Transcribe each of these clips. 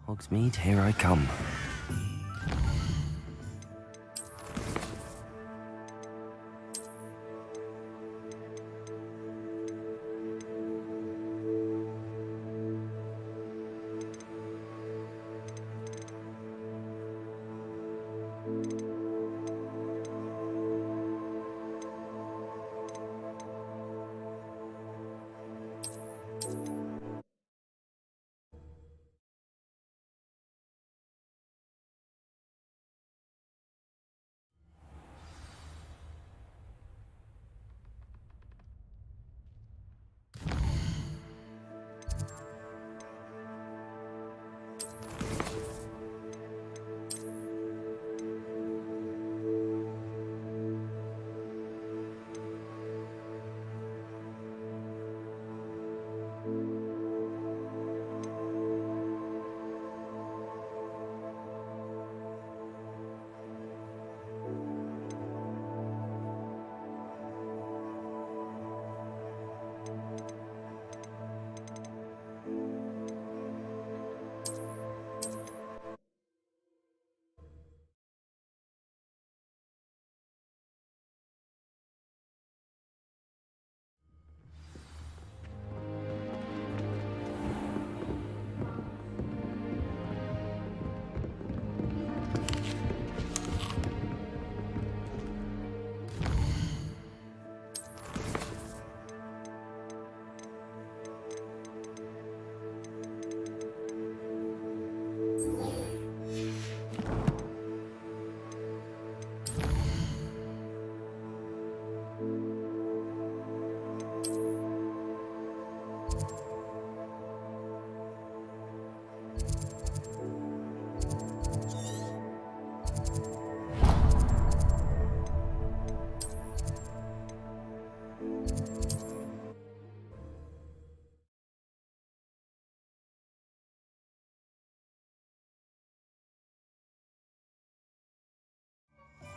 Hogsmeade, here I come.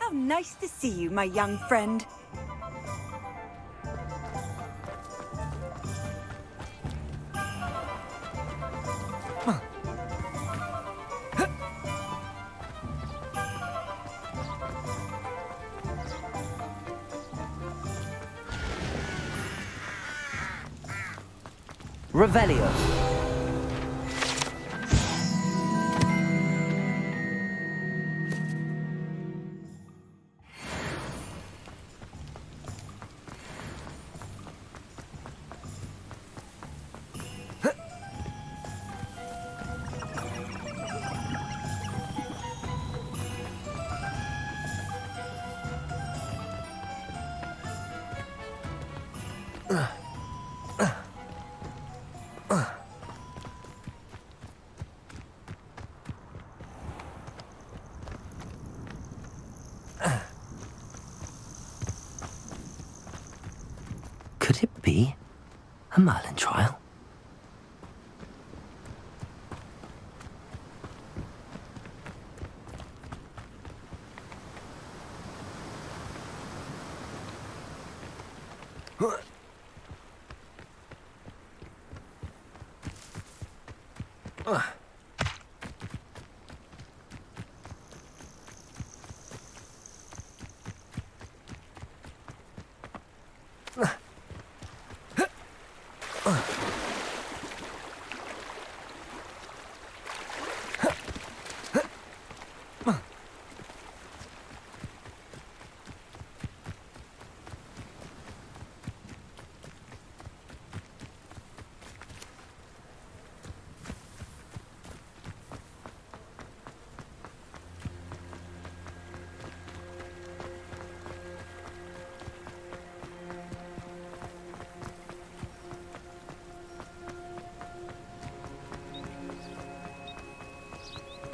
How nice to see you, my young friend. Revelio. Could it be a Merlin trial?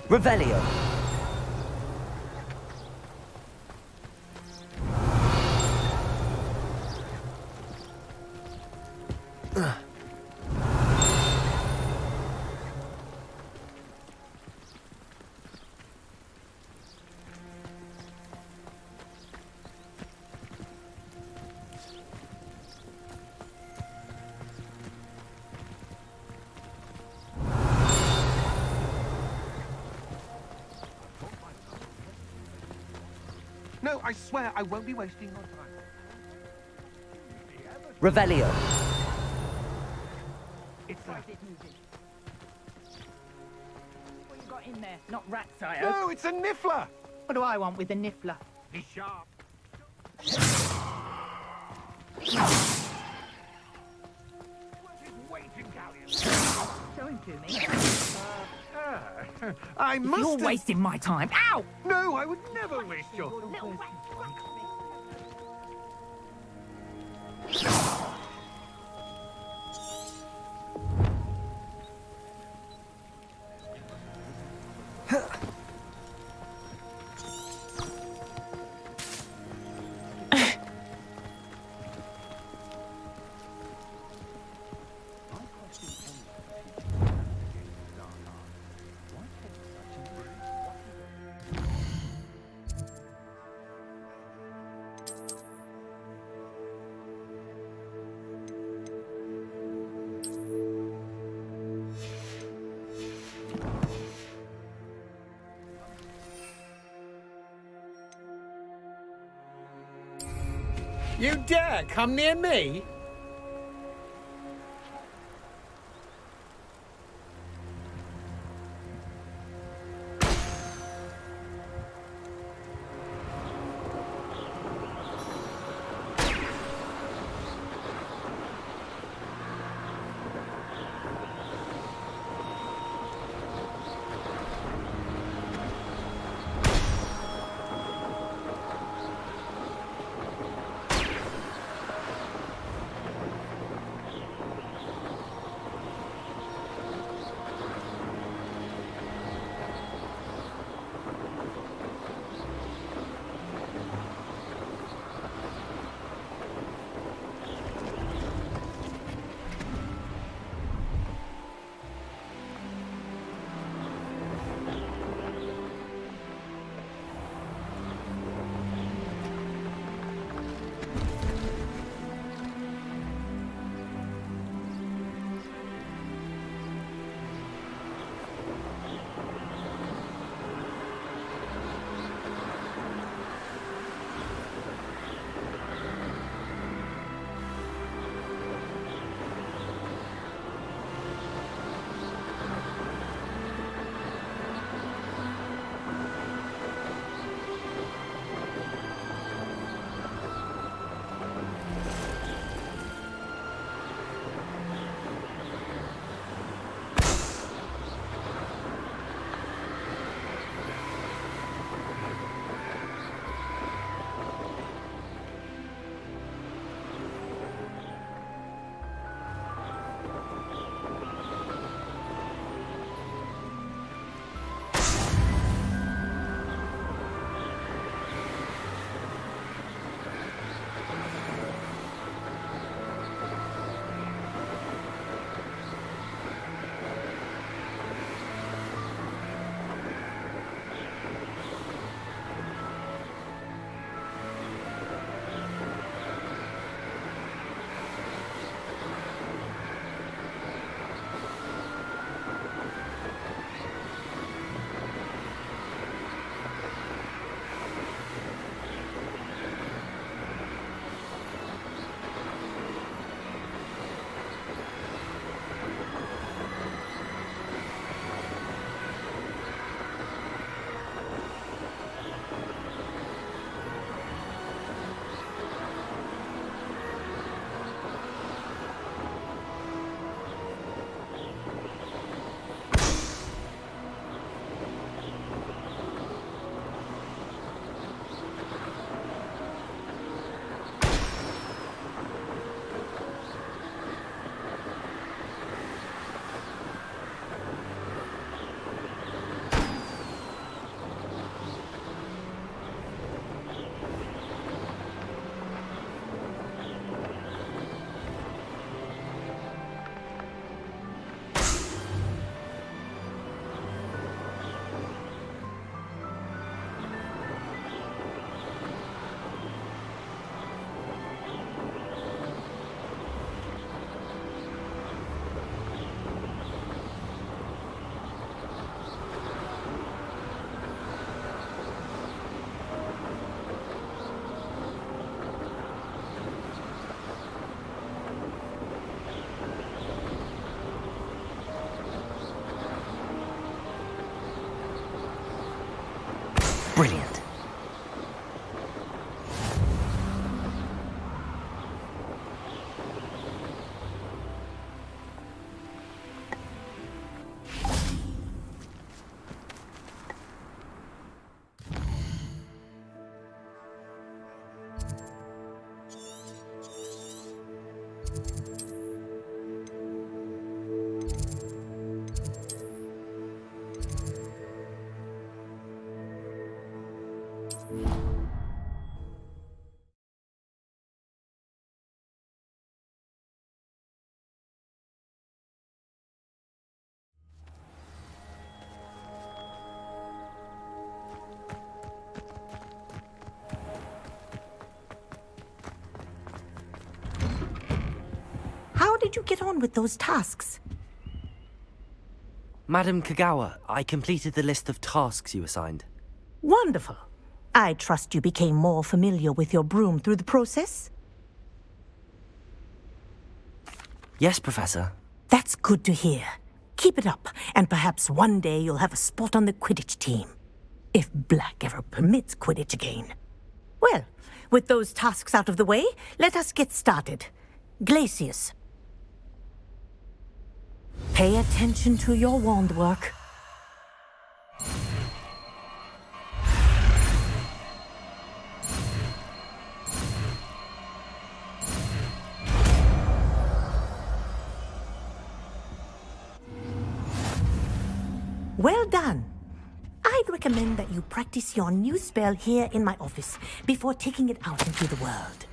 Revelio. no, I swear I won't be wasting your time. Revelio. It's a... What you got in there? Not rats, I hope. No, it's a niffler! What do I want with a niffler? Be sharp. Show him to me. I must You're have... wasting my time. Ow! No, I would never waste your... Little rat. You dare come near me? Brilliant. How did you get on with those tasks? Madam Kagawa, I completed the list of tasks you assigned. Wonderful. I trust you became more familiar with your broom through the process? Yes, Professor. That's good to hear. Keep it up, and perhaps one day you'll have a spot on the Quidditch team. If Black ever permits Quidditch again. Well, with those tasks out of the way, let us get started. Glacius. Pay attention to your wand work. Well done. I'd recommend that you practice your new spell here in my office before taking it out into the world.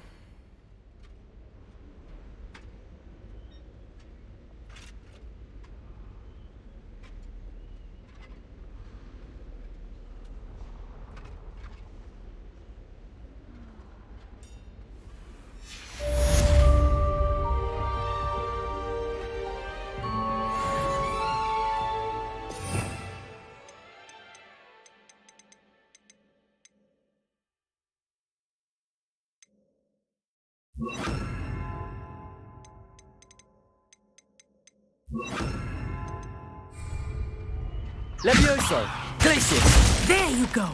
Levioso! Glacius! There you go.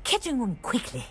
Catching on quickly.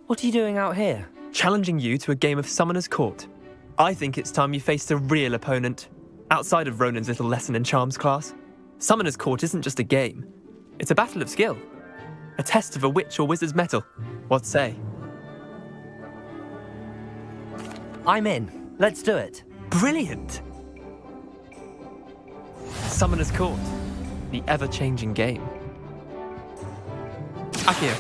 What are you doing out here? Challenging you to a game of Summoner's Court. I think it's time you faced a real opponent, outside of Ronan's little lesson in charms class. Summoner's Court isn't just a game. It's a battle of skill. A test of a witch or wizard's mettle. What say? I'm in. Let's do it. Brilliant! Summoner's Court. The ever-changing game. Akio.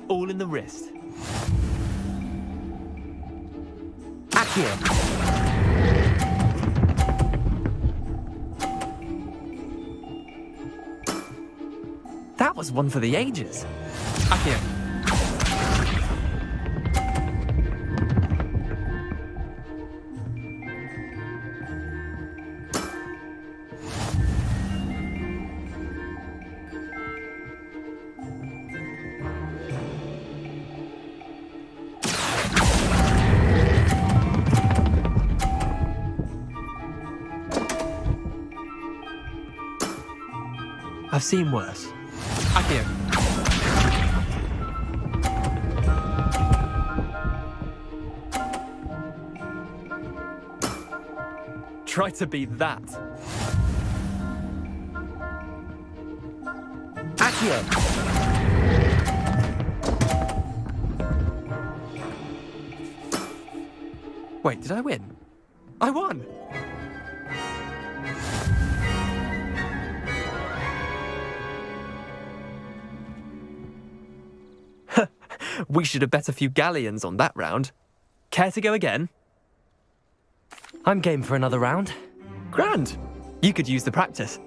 All in the wrist. Accio! was one for the ages. Akio. I've seen worse. Akio. Try to beat that. Akio! Wait, did I win? I won! We should have bet a few galleons on that round. Care to go again? I'm game for another round. Grand! You could use the practice.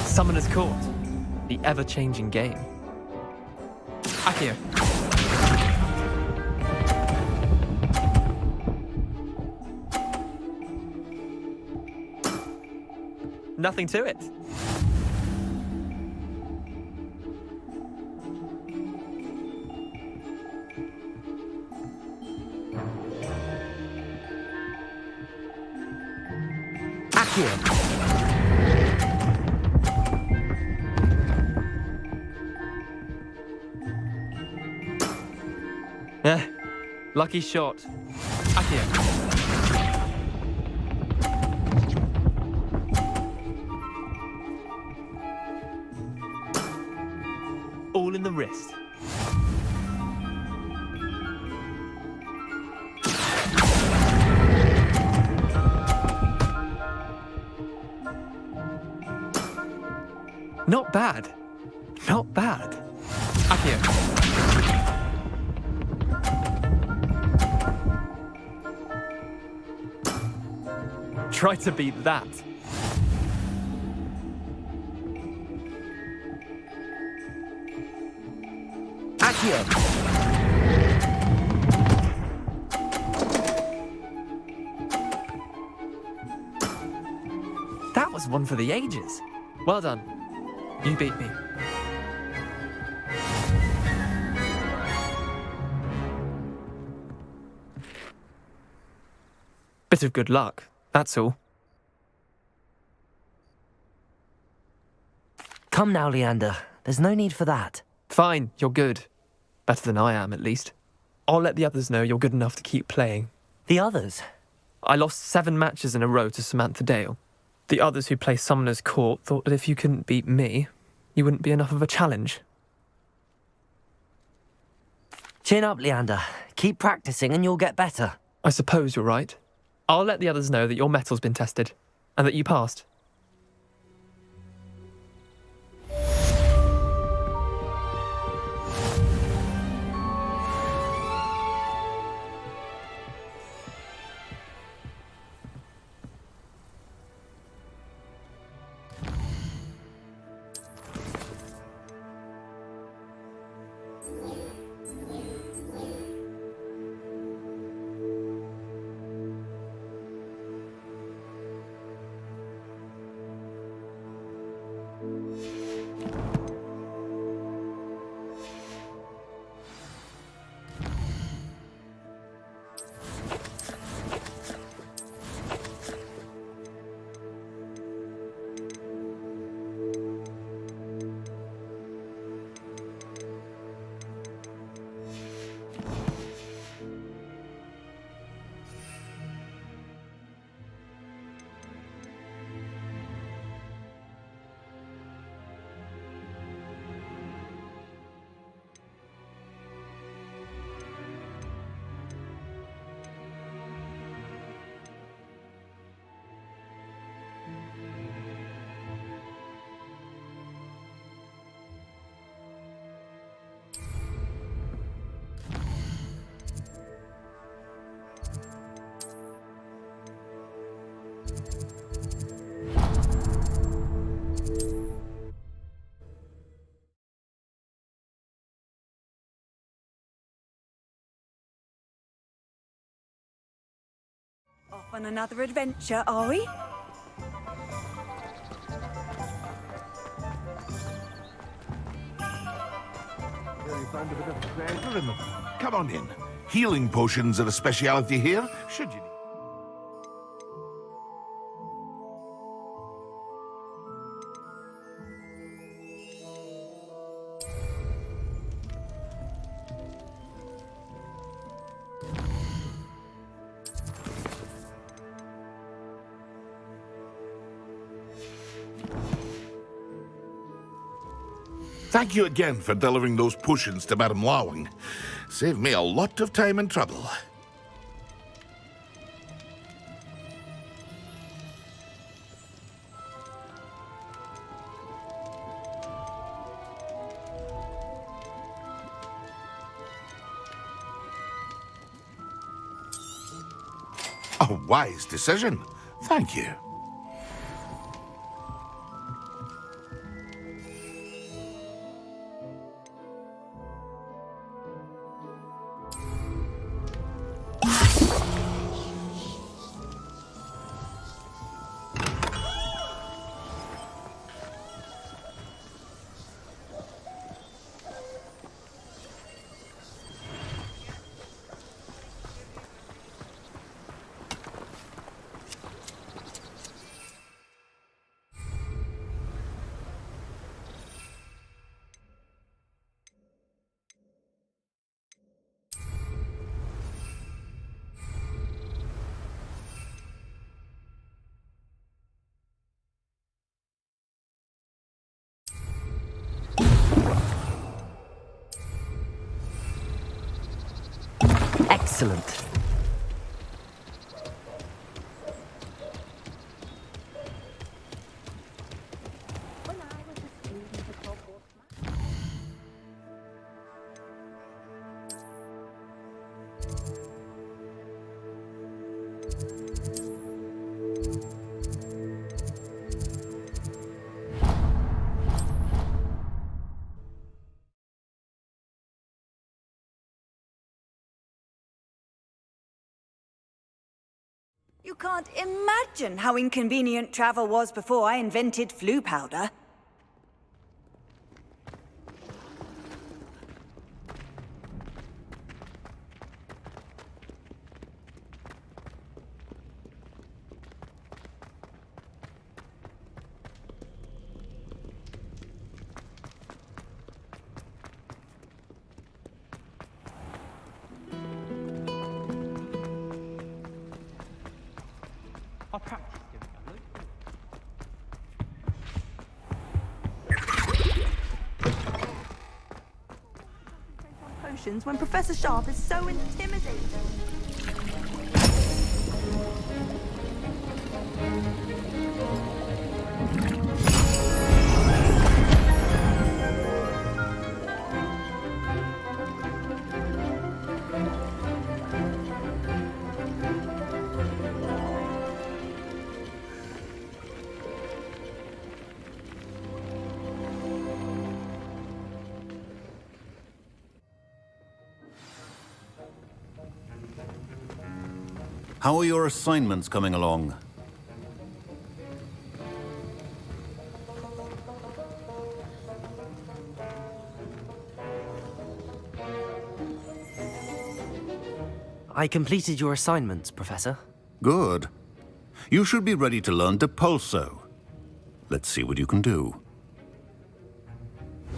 Summoner's Court. The ever-changing game. Akio. Nothing to it. Akio! Lucky shot. Akio. All in the wrist. Not bad. Not bad. Akio. Try to beat that. Akio! That was one for the ages. Well done. You beat me. Bit of good luck, that's all. Come now, Leander. There's no need for that. Fine, you're good. Better than I am, at least. I'll let the others know you're good enough to keep playing. The others? I lost 7 matches in a row to Samantha Dale. The others who play Summoner's Court thought that if you couldn't beat me, you wouldn't be enough of a challenge. Chin up, Leander. Keep practicing and you'll get better. I suppose you're right. I'll let the others know that your metal's been tested, and that you passed. On another adventure, are we? Really found a bit of treasure in them. Come on in. Healing potions are a speciality here, should you need. Thank you again for delivering those potions to Madame Lawing. Saved me a lot of time and trouble. A wise decision. Thank you. Excellent. When I was a student at Hogwarts, You can't imagine how inconvenient travel was before I invented flu powder. I practiced doing Potions when Professor Sharp is so intimidating. How are your assignments coming along? I completed your assignments, Professor. Good. You should be ready to learn to pulso. Let's see what you can do.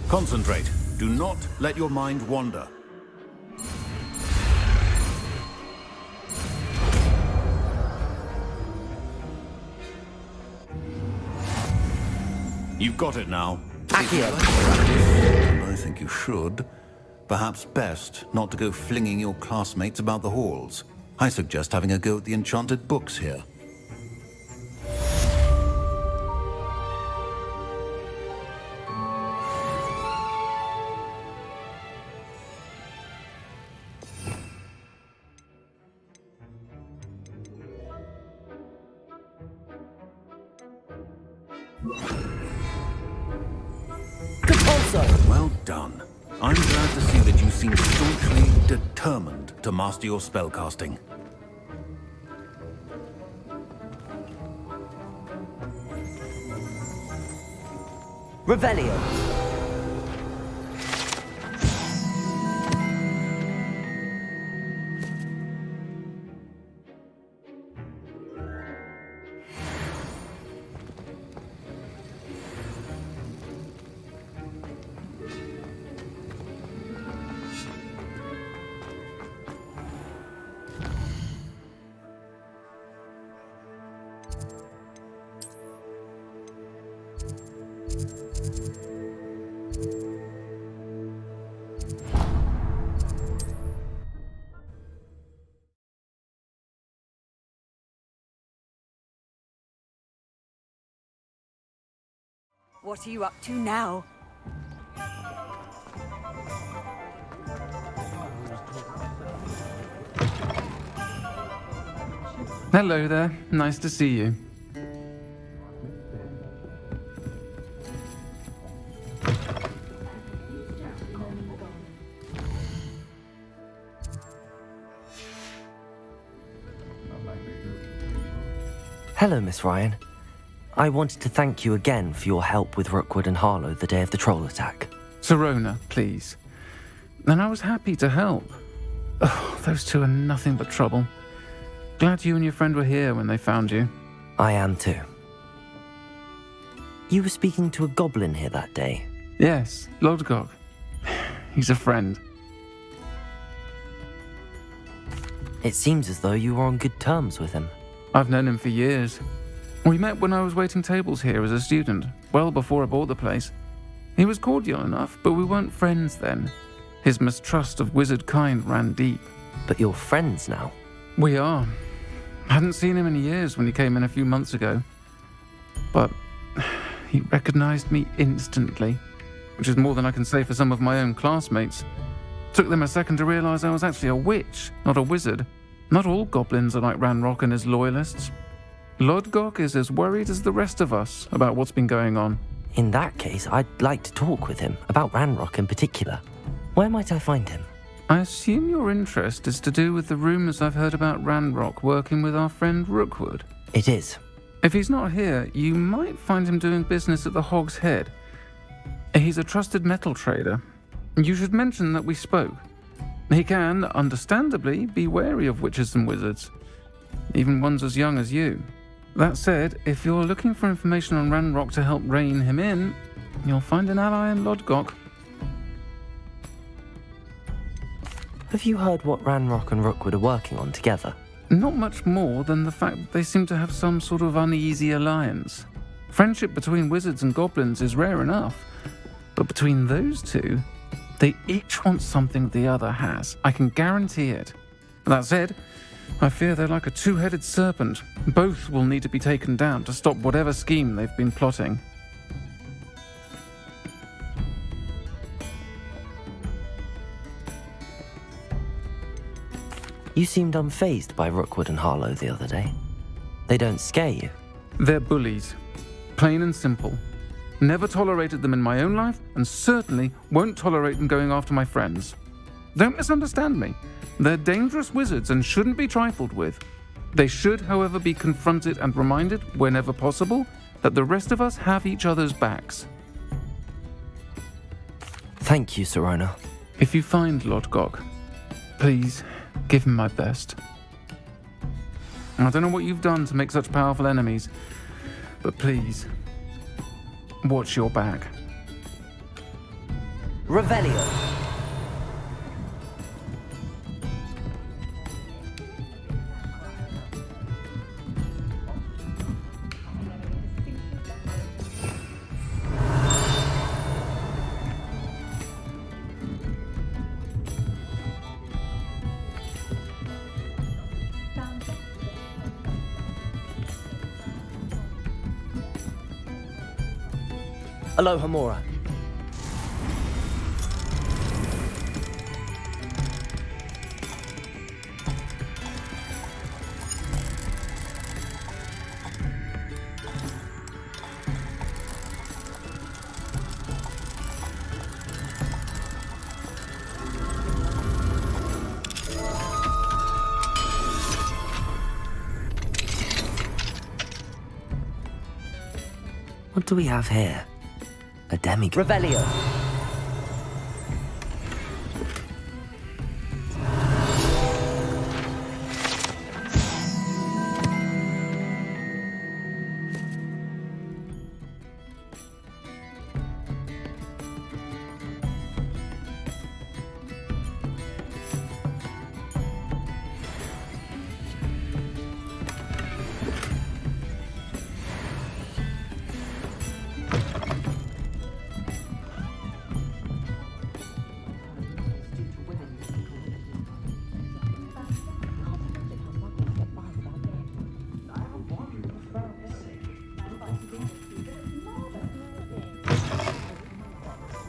Concentrate. Do not let your mind wander. You've got it now. Accio. And I think you should. Perhaps best not to go flinging your classmates about the halls. I suggest having a go at the enchanted books here. Well done. I'm glad to see that you seem staunchly determined to master your spellcasting. Revelio. What are you up to now? Hello there. Nice to see you. Hello, Miss Ryan. I wanted to thank you again for your help with Rookwood and Harlow the day of the troll attack. Sirona, please. And I was happy to help. Oh, those two are nothing but trouble. Glad you and your friend were here when they found you. I am too. You were speaking to a goblin here that day. Yes, Lodgok. He's a friend. It seems as though you were on good terms with him. I've known him for years. We met when I was waiting tables here as a student, well before I bought the place. He was cordial enough, but we weren't friends then. His mistrust of wizard kind ran deep. But you're friends now. We are. Hadn't seen him in years when he came in a few months ago. But he recognized me instantly, which is more than I can say for some of my own classmates. Took them a second to realize I was actually a witch, not a wizard. Not all goblins are like Ranrock and his loyalists. Lodgok is as worried as the rest of us about what's been going on. In that case, I'd like to talk with him, about Ranrock in particular. Where might I find him? I assume your interest is to do with the rumors I've heard about Ranrock working with our friend Rookwood. It is. If he's not here, you might find him doing business at the Hog's Head. He's a trusted metal trader. You should mention that we spoke. He can, understandably, be wary of witches and wizards, even ones as young as you. That said, if you're looking for information on Ranrock to help rein him in, you'll find an ally in Lodgok. Have you heard what Ranrock and Rookwood are working on together? Not much more than the fact that they seem to have some sort of uneasy alliance. Friendship between wizards and goblins is rare enough, but between those two, they each want something the other has. I can guarantee it. That said, I fear they're like a two-headed serpent. Both will need to be taken down to stop whatever scheme they've been plotting. You seemed unfazed by Rookwood and Harlow the other day. They don't scare you. They're bullies. Plain and simple. Never tolerated them in my own life, and certainly won't tolerate them going after my friends. Don't misunderstand me. They're dangerous wizards and shouldn't be trifled with. They should, however, be confronted and reminded, whenever possible, that the rest of us have each other's backs. Thank you, Sirona. If you find Lodgok, please give him my best. I don't know what you've done to make such powerful enemies, but please, watch your back. Revelio. Aloha Mora. What do we have here? A demigod. Revelio.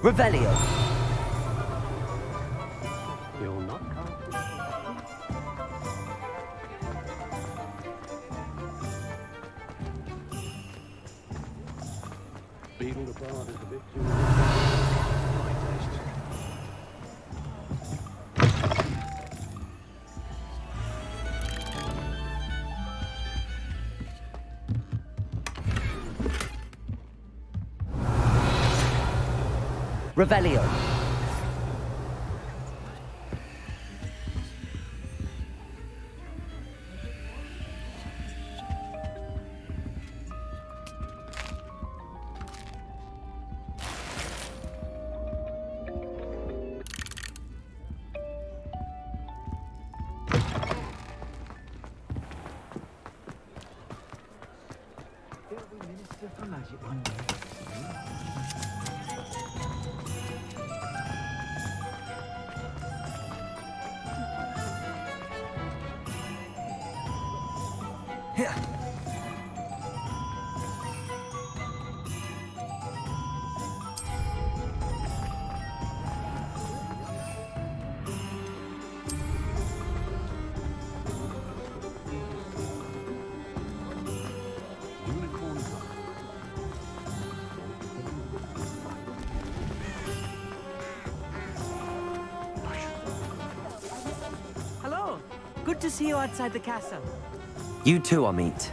Revelio. You'll not come. Beetle the Bard is a bit too... my taste. Revelio. Hello. Good to see you outside the castle. You too, Amit.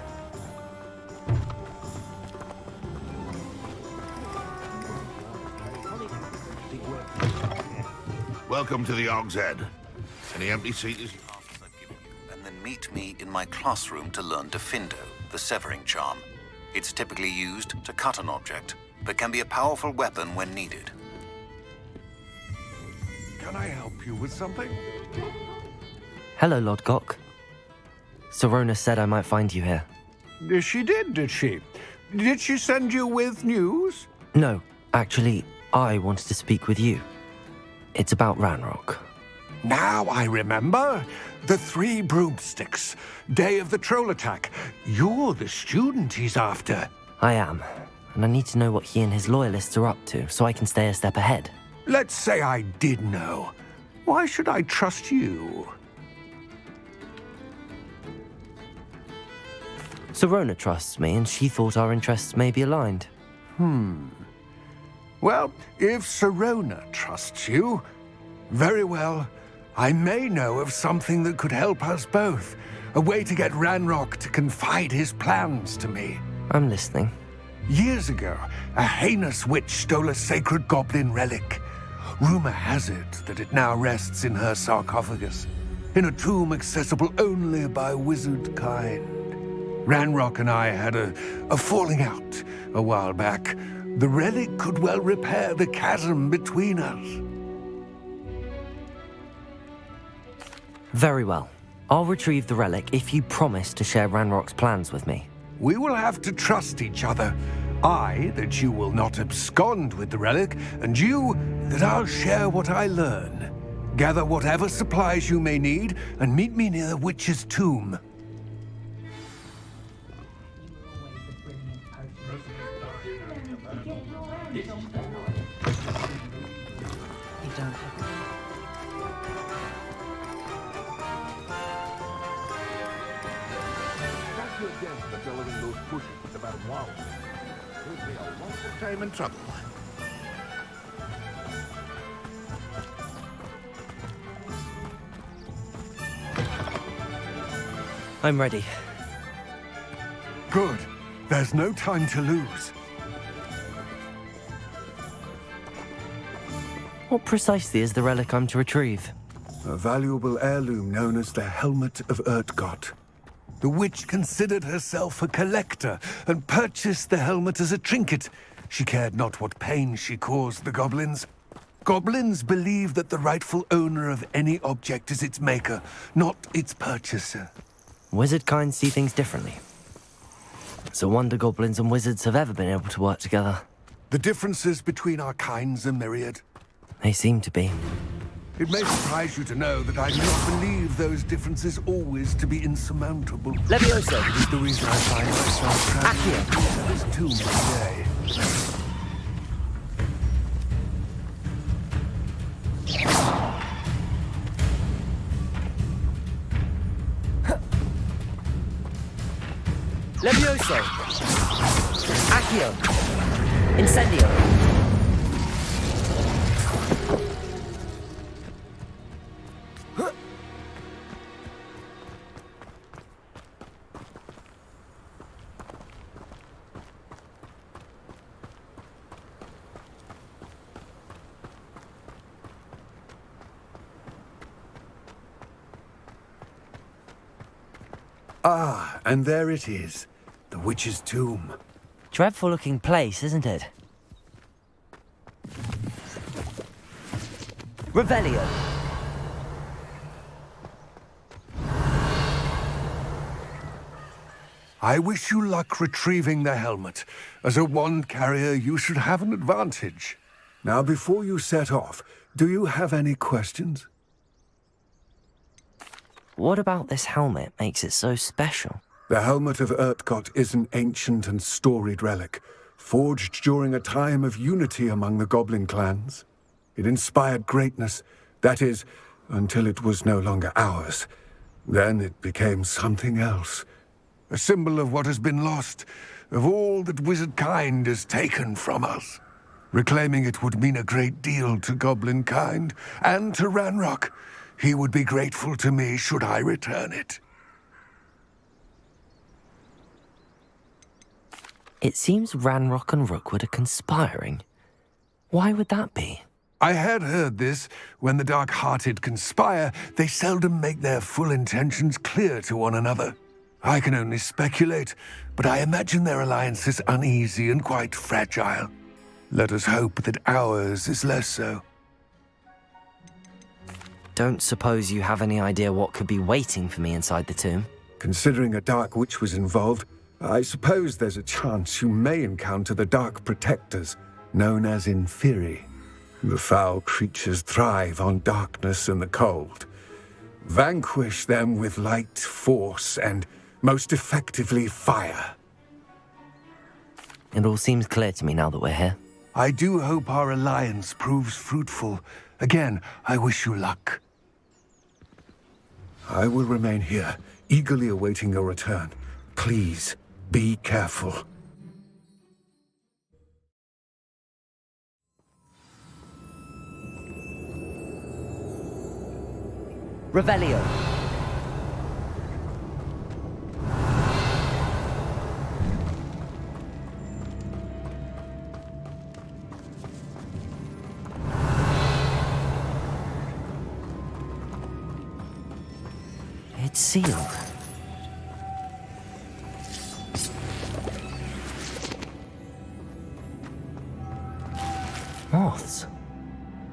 Welcome to the Og's Head. Any empty seats? And then meet me in my classroom to learn Defindo, the severing charm. It's typically used to cut an object, but can be a powerful weapon when needed. Can I help you with something? Hello, Lodgok. Serona said I might find you here. She did she? Did she send you with news? No, actually, I wanted to speak with you. It's about Ranrock. Now I remember. The 3 broomsticks. Day of the troll attack. You're the student he's after. I am, and I need to know what he and his loyalists are up to so I can stay a step ahead. Let's say I did know. Why should I trust you? Serona trusts me, and she thought our interests may be aligned. Well, if Serona trusts you, very well. I may know of something that could help us both. A way to get Ranrock to confide his plans to me. I'm listening. Years ago, a heinous witch stole a sacred goblin relic. Rumor has it that it now rests in her sarcophagus, in a tomb accessible only by wizard kind. Ranrock and I had a falling out a while back. The relic could well repair the chasm between us. Very well. I'll retrieve the relic if you promise to share Ranrock's plans with me. We will have to trust each other. I, that you will not abscond with the relic, and you, that I'll share what I learn. Gather whatever supplies you may need, and meet me near the witch's tomb. Thank you again for delivering those pushes with about wow. It'll be a long time in trouble. I'm ready. Good. There's no time to lose. What precisely is the relic I'm to retrieve? A valuable heirloom known as the Helmet of Urtgott. The witch considered herself a collector and purchased the helmet as a trinket. She cared not what pain she caused the goblins. Goblins believe that the rightful owner of any object is its maker, not its purchaser. Wizard kind see things differently. It's a wonder goblins and wizards have ever been able to work together. The differences between our kinds are myriad. They seem to be. It may surprise you to know that I do not believe those differences always to be insurmountable. Levioso. It is the reason I find myself traveling to this tomb today. Levioso. Accio. Incendio. Ah, and there it is. The witch's tomb. Dreadful looking place, isn't it? Revelio. I wish you luck retrieving the helmet. As a wand carrier, you should have an advantage. Now, before you set off, do you have any questions? What about this helmet makes it so special? The Helmet of Urtgott is an ancient and storied relic, forged during a time of unity among the goblin clans. It inspired greatness, that is, until it was no longer ours. Then it became something else. A symbol of what has been lost, of all that wizard kind has taken from us. Reclaiming it would mean a great deal to goblin kind, and to Ranrock. He would be grateful to me should I return it. It seems Ranrock and Rookwood are conspiring. Why would that be? I had heard this. When the dark-hearted conspire, they seldom make their full intentions clear to one another. I can only speculate, but I imagine their alliance is uneasy and quite fragile. Let us hope that ours is less so. Don't suppose you have any idea what could be waiting for me inside the tomb? Considering a dark witch was involved, I suppose there's a chance you may encounter the Dark Protectors, known as Inferi. The foul creatures thrive on darkness and the cold. Vanquish them with light, force, and most effectively fire. It all seems clear to me now that we're here. I do hope our alliance proves fruitful. Again, I wish you luck. I will remain here, eagerly awaiting your return. Please, be careful. Revelio. It's sealed. Moths.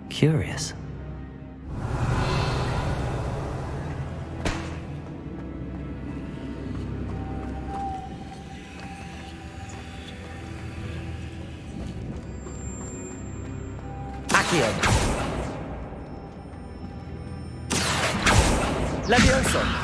Curious. Accio. Levioso.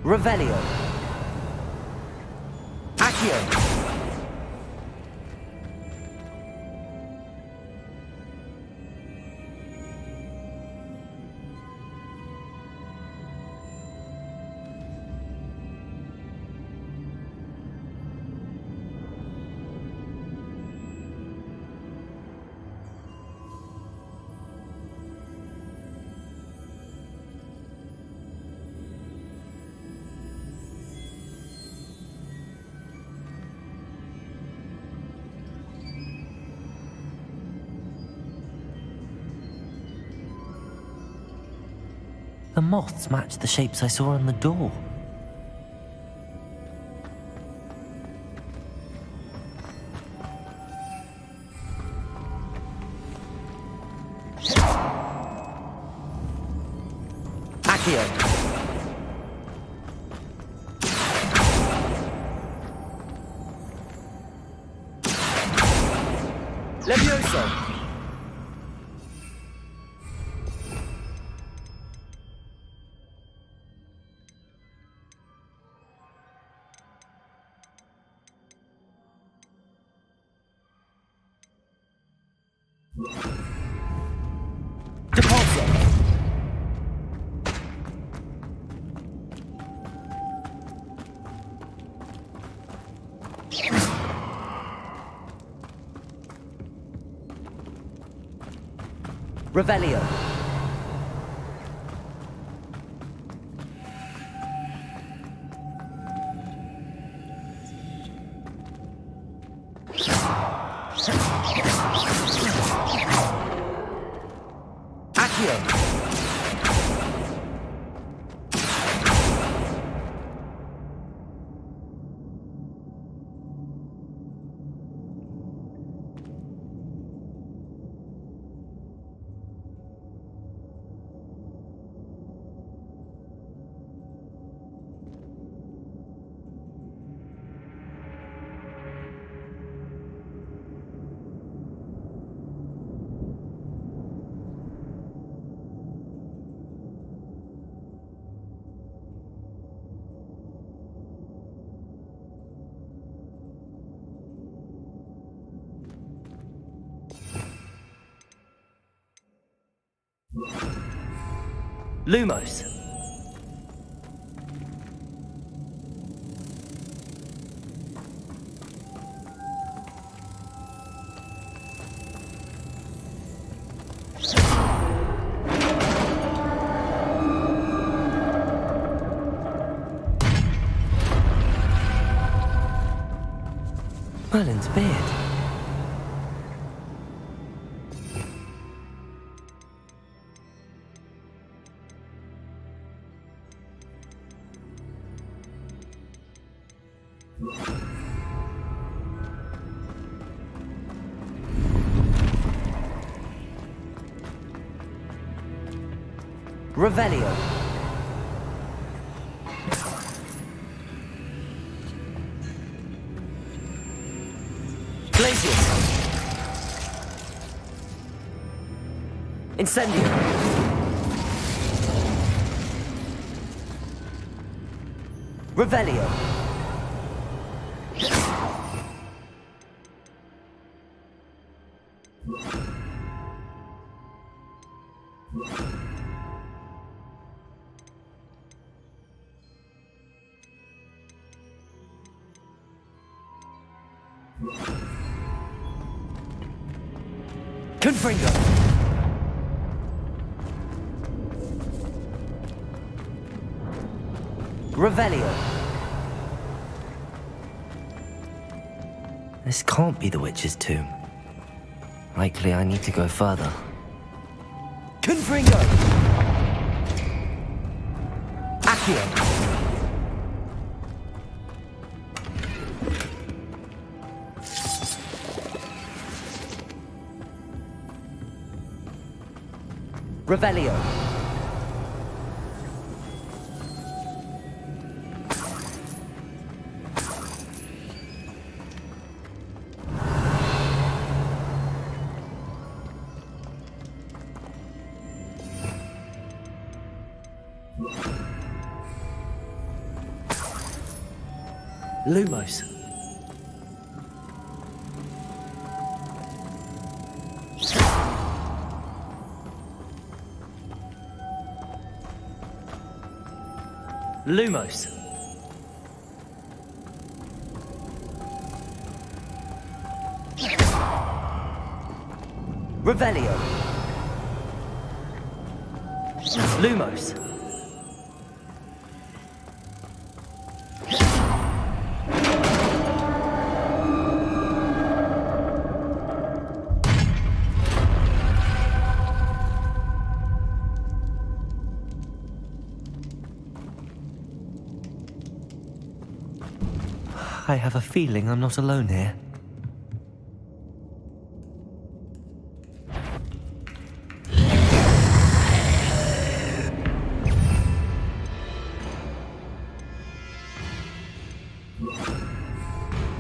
Revelio. Accio. The moths match the shapes I saw on the door. Accio. Levioso. Depulso. Revelio. Accio. Lumos. Merlin's beard. Revelio. Glacius. Incendio. Revelio. Confringo. Revelio. This can't be the witch's tomb. Likely I need to go further. Confringo. Accio. Revelio. Lumos. Lumos. Revelio. Lumos. I have a feeling I'm not alone here.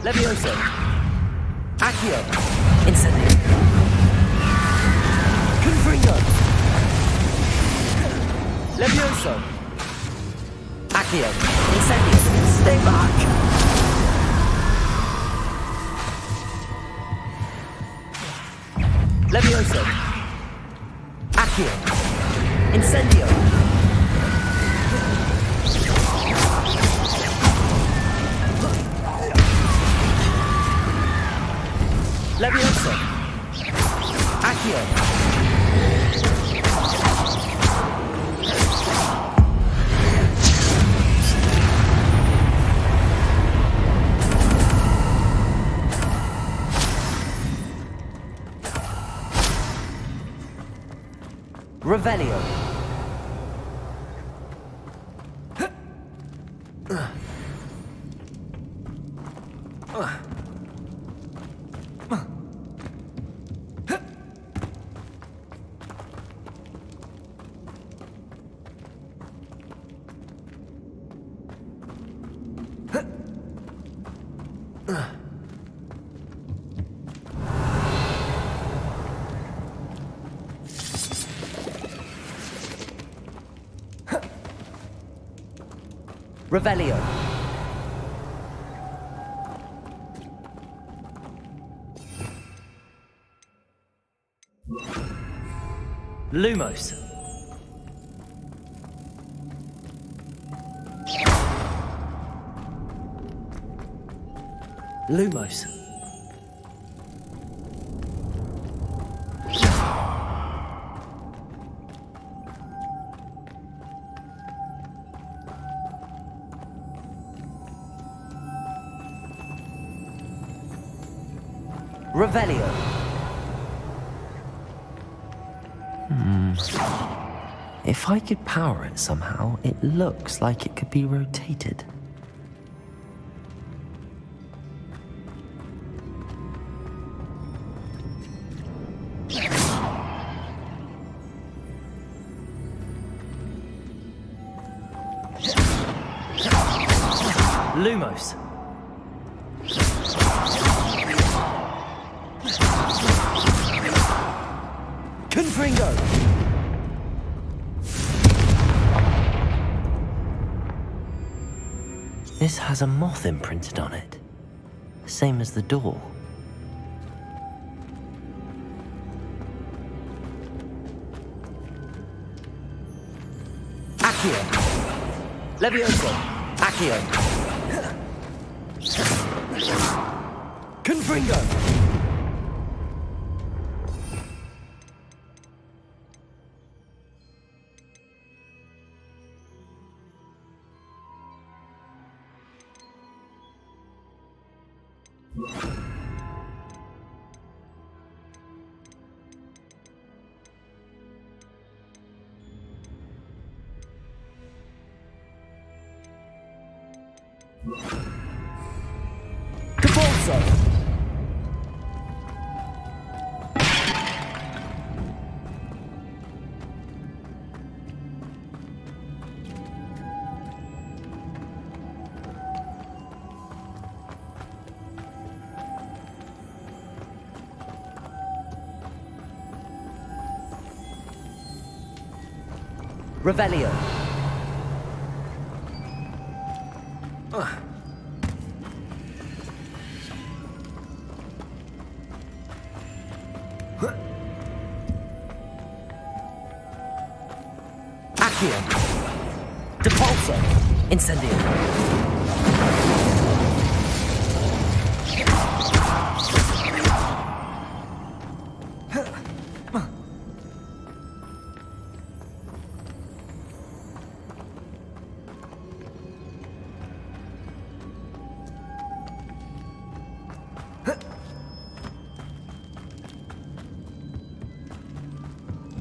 Levioso. Accio. Incendio. Confringo. Levioso. Accio. Incendio. Stay back. Levioso. Accio. Incendio. Levioso. Accio. Revelio. Revelio. Lumos. Lumos. Revelio. If I could power it somehow, it looks like it could be rotated. Lumos. Confringo. This has a moth imprinted on it. Same as the door. Accio. Levioso. Accio. Confringo. Capolso. Revelio. Accio. Depulso. Incendio.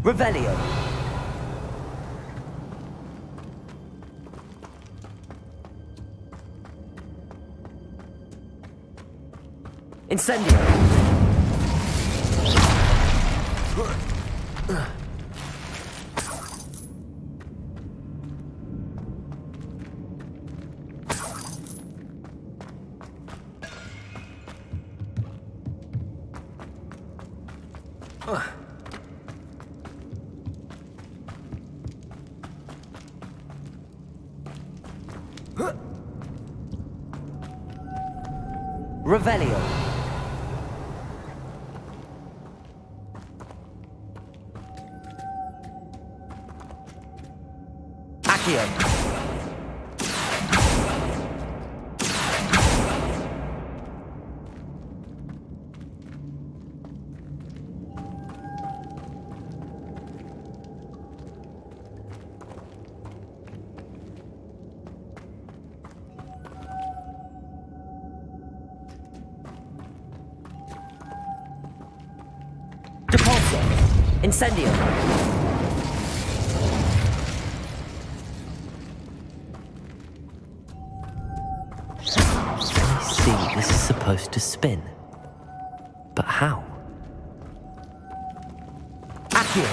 Revelio. Incendio. Revelio. Accio. Depulso. Incendio. I see this is supposed to spin. But how? Accio.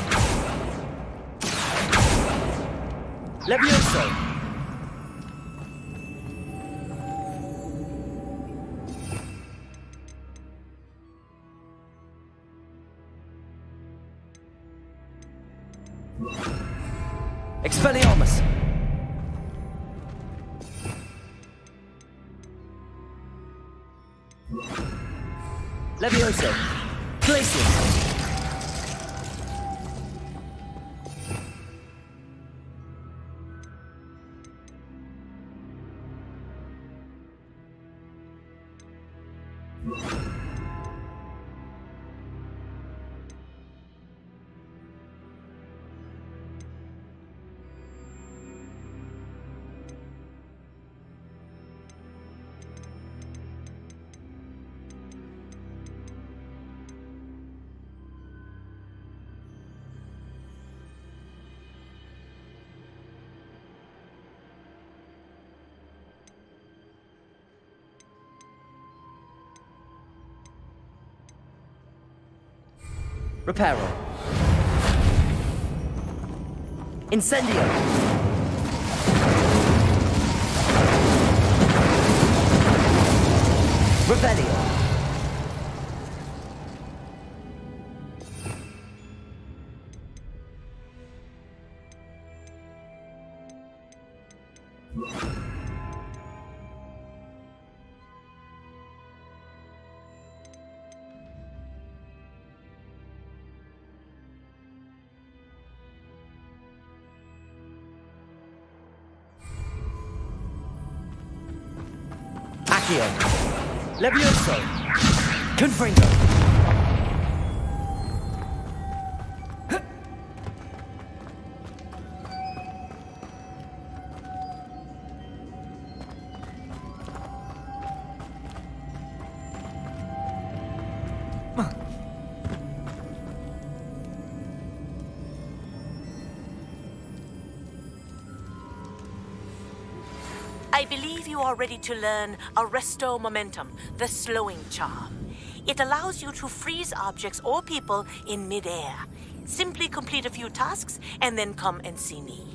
Levioso. Expelliarmus. Levioso. Glacius. Reparo. Incendio. Revelio. Accio. Levioso. Confringo. I believe you are ready to learn Arresto Momentum, the slowing charm. It allows you to freeze objects or people in midair. Simply complete a few tasks and then come and see me.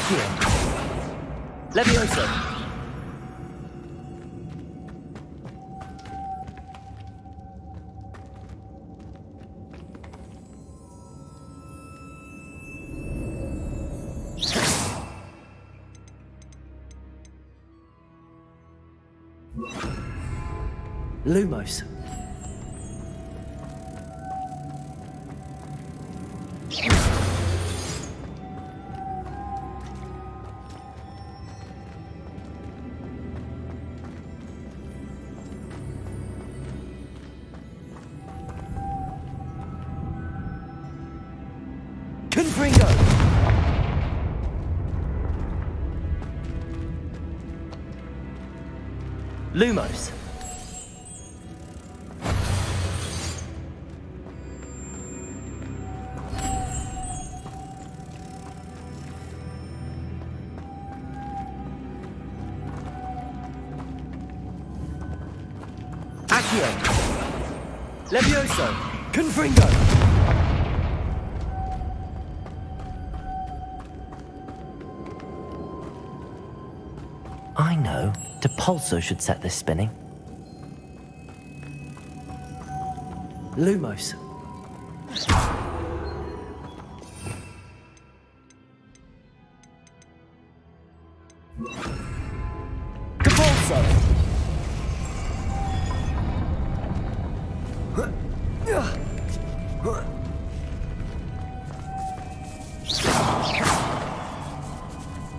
Accio. Levioso. Lumos. Confringo. Lumos. Accio. Levioso. Confringo. I know. Depulso should set this spinning. Lumos. Depulso.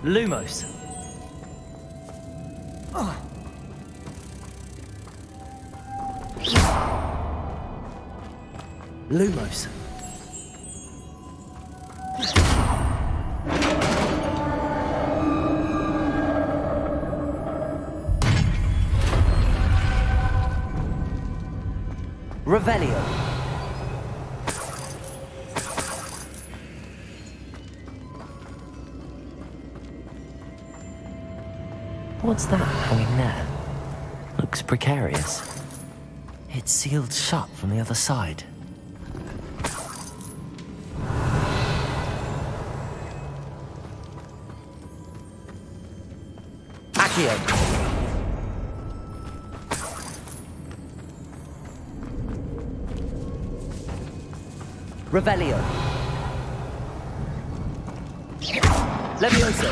Lumos. Lumos. Revelio. What's that hanging there? Looks precarious. It's sealed shut from the other side. Accio. Revelio. Levioso.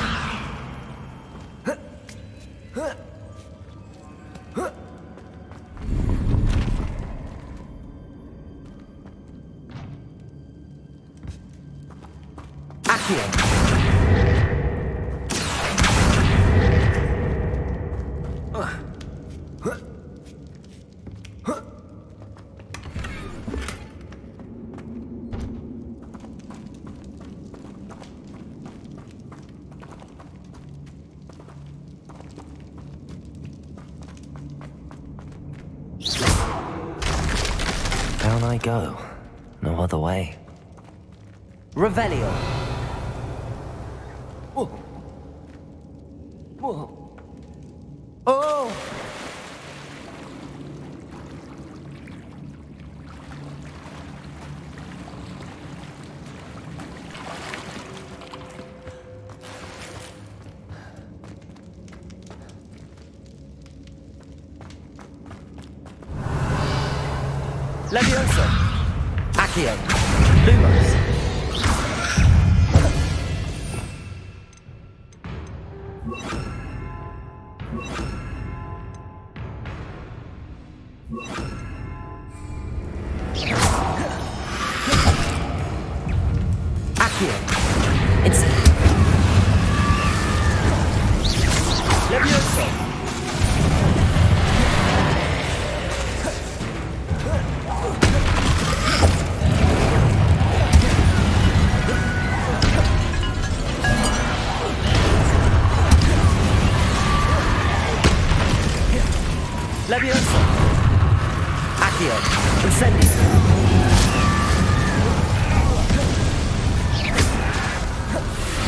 Accio. Down I go. No other way. Revelio. Oh! Levioso. Accio. Lumos. Accio. Levioso. Levioso. Accio. Incendio.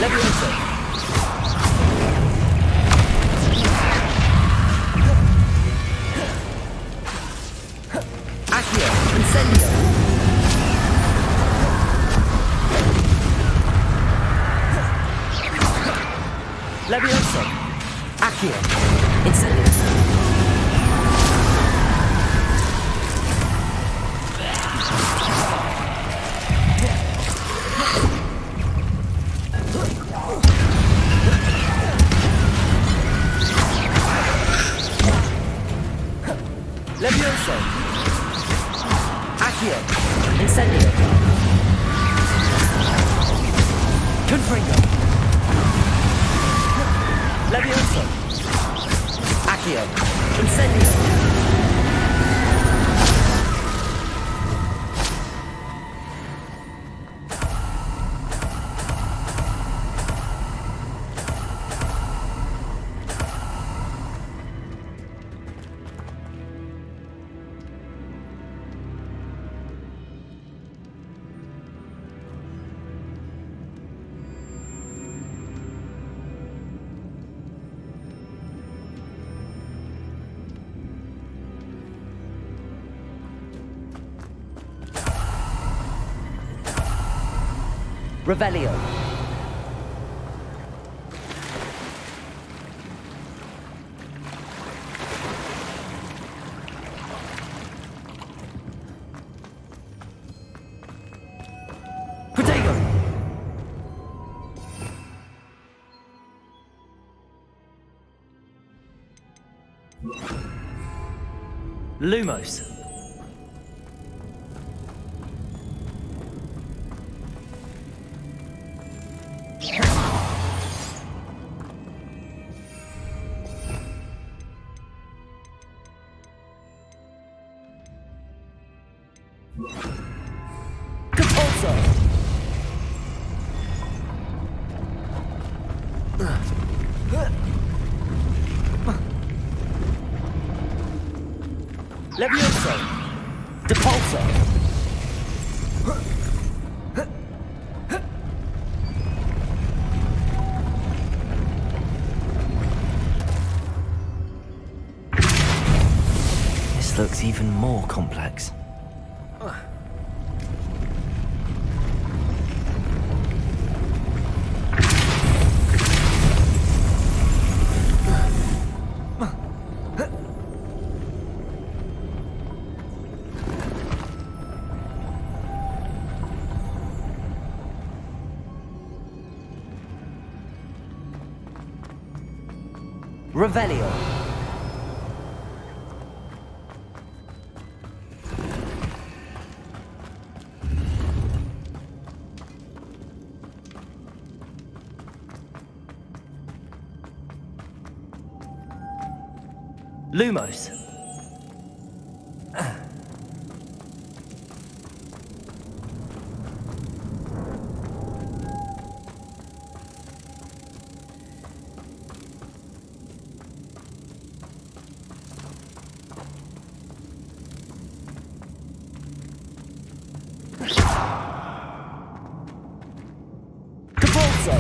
Levioso. Accio. Incendio. Levioso. Accio. Incendio. Confringo. Levioso. Accio. Incendio. Revelio. Protego. Lumos. Compulso. Levioso. Depulso. This looks even more complex. Revelio. Lumos. Compulso.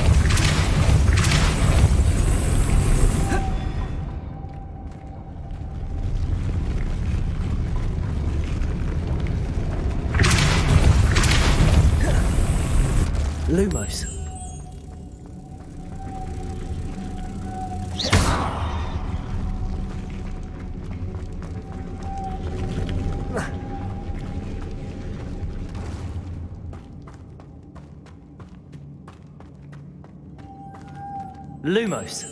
Lumos. Lumos.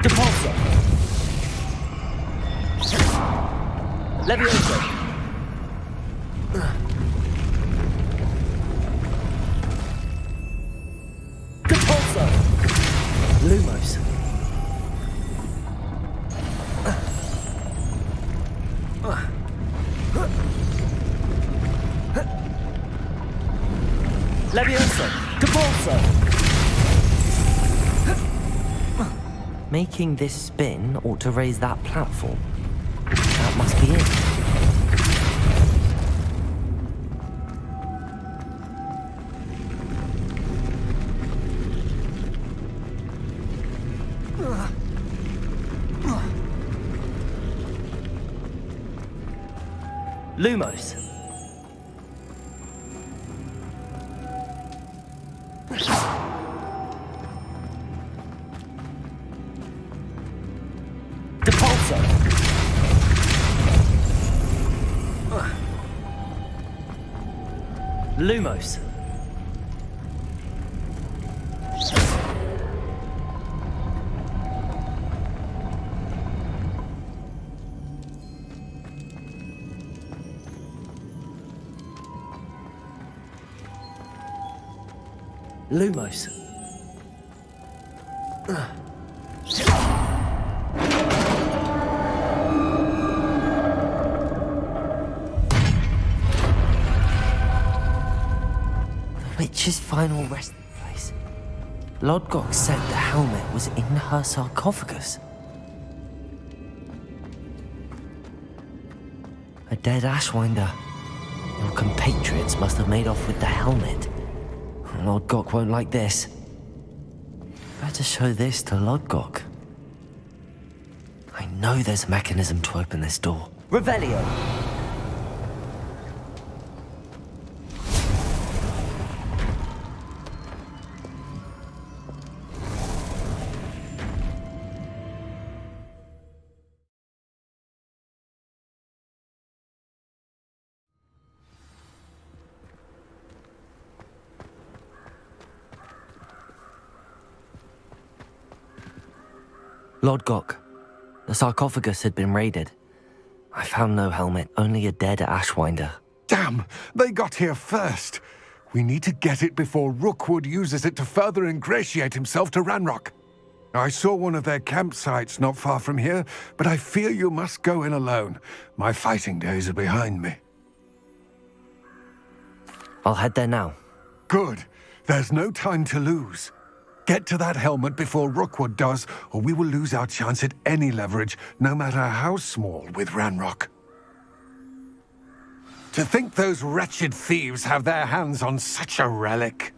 Depulso. Levioso. Compulso. Lumos. Levioso. Compulso. Making this spin ought to raise that platform. That must be it. Lumos. Depulso. Lumos. Lumos. The witch's final resting place. Lodgok said the helmet was in her sarcophagus. A dead Ashwinder. Your compatriots must have made off with the helmet. Lodgok won't like this. Better show this to Lodgok. I know there's a mechanism to open this door. Revelio. Lodgok, the sarcophagus had been raided. I found no helmet, only a dead Ashwinder. Damn! They got here first. We need to get it before Rookwood uses it to further ingratiate himself to Ranrock. I saw one of their campsites not far from here, but I fear you must go in alone. My fighting days are behind me. I'll head there now. Good. There's no time to lose. Get to that helmet before Rookwood does, or we will lose our chance at any leverage, no matter how small, with Ranrock. To think those wretched thieves have their hands on such a relic.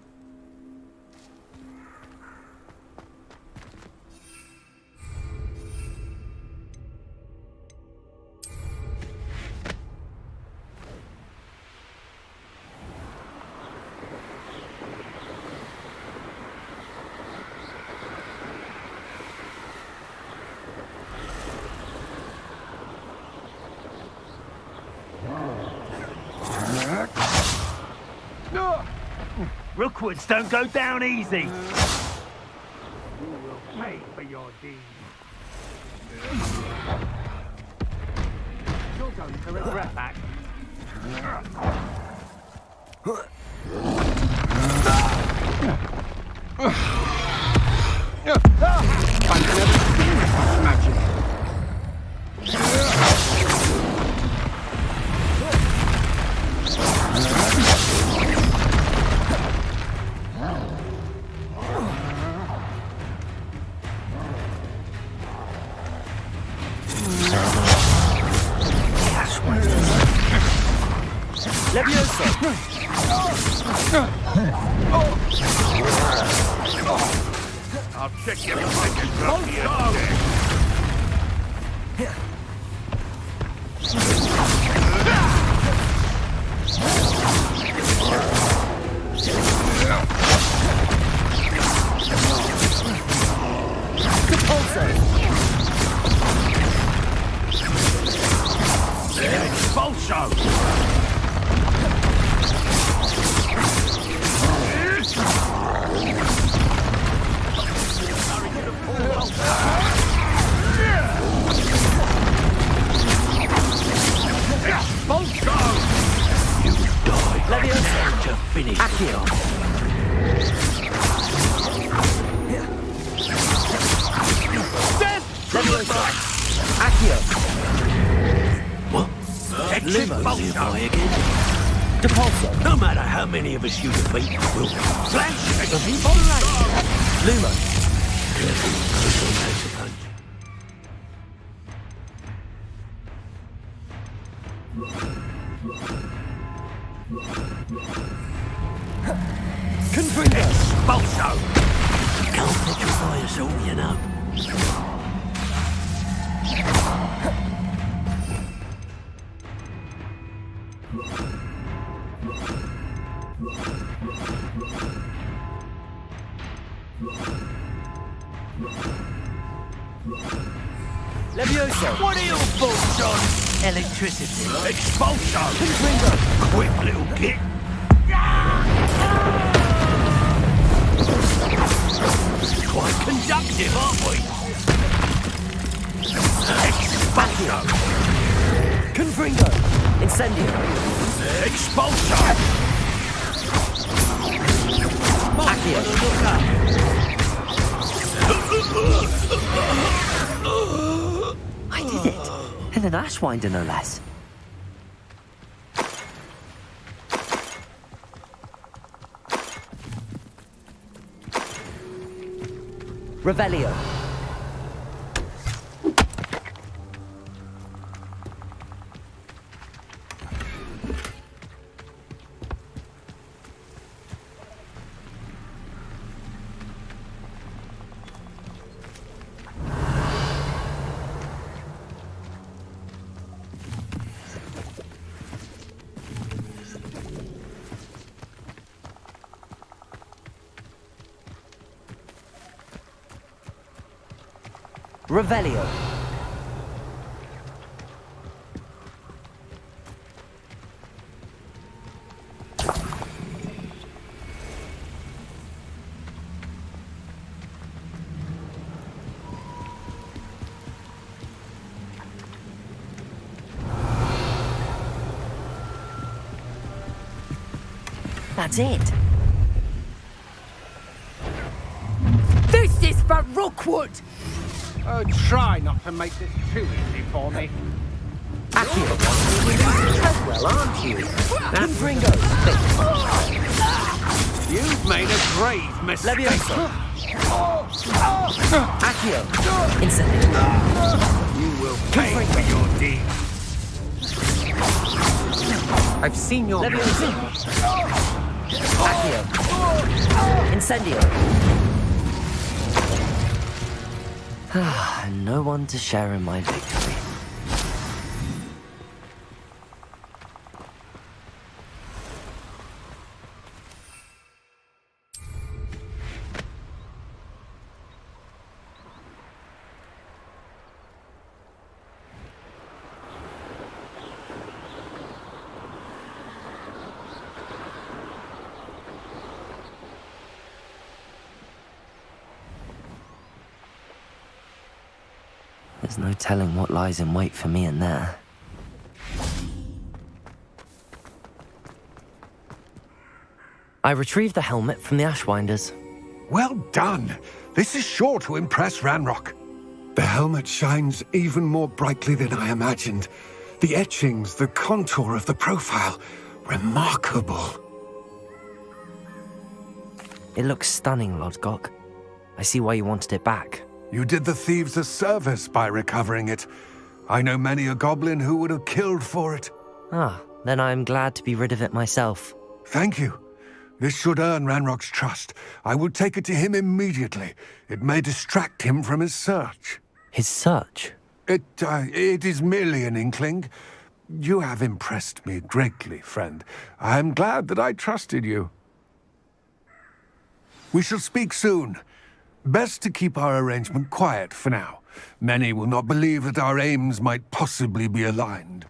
Rookwoods don't go down easy. You will pay for your deeds. You're going to regret that. I've never seen such magic. Levioso. I'll check you if No matter how many of us you defeat, we'll flash the people Luma. Careful, close takes a punch. Confringo! Expulso! You can't petrify us all, you know. Levioso! What are your thoughts on Electricity! expulsion? Confringo! Quick little git. Quite conductive, aren't we? Expulsion! Confringo! Incendio! Expulsion! Accio! I did it! In an Ashwinder, no less. Revelio. Revelio. That's it. This is for Rookwood! Oh, try not to make this too easy for me. Accio. Well, aren't you? Confringo. You've made a grave mistake. Levioso. Accio. Incendio. You will pay for your deeds. I've seen your Levioso. Accio. Incendio. No one to share in my victory. There's no telling what lies in wait for me in there. I retrieved the helmet from the Ashwinders. Well done. This is sure to impress Ranrock. The helmet shines even more brightly than I imagined. The etchings, the contour of the profile, remarkable. It looks stunning, Lodgok. I see why you wanted it back. You did the thieves a service by recovering it. I know many a goblin who would have killed for it. Ah, then I am glad to be rid of it myself. Thank you. This should earn Ranrock's trust. I will take it to him immediately. It may distract him from his search. His search? It is merely an inkling. You have impressed me greatly, friend. I am glad that I trusted you. We shall speak soon. Best to keep our arrangement quiet for now. Many will not believe that our aims might possibly be aligned.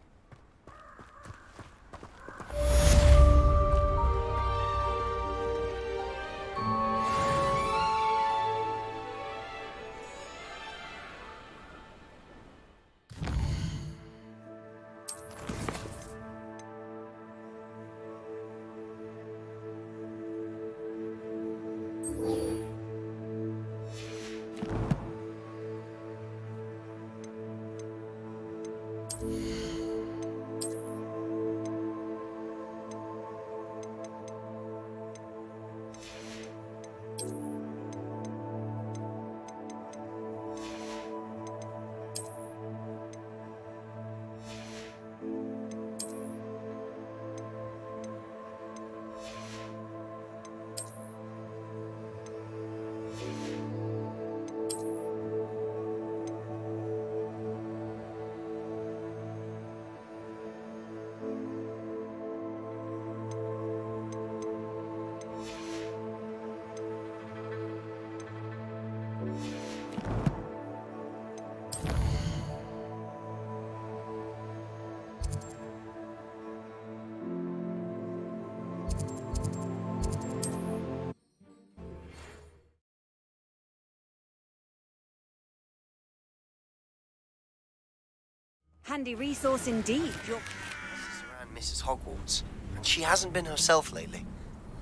Handy resource indeed. This is around Mrs. Hogwarts, and she hasn't been herself lately.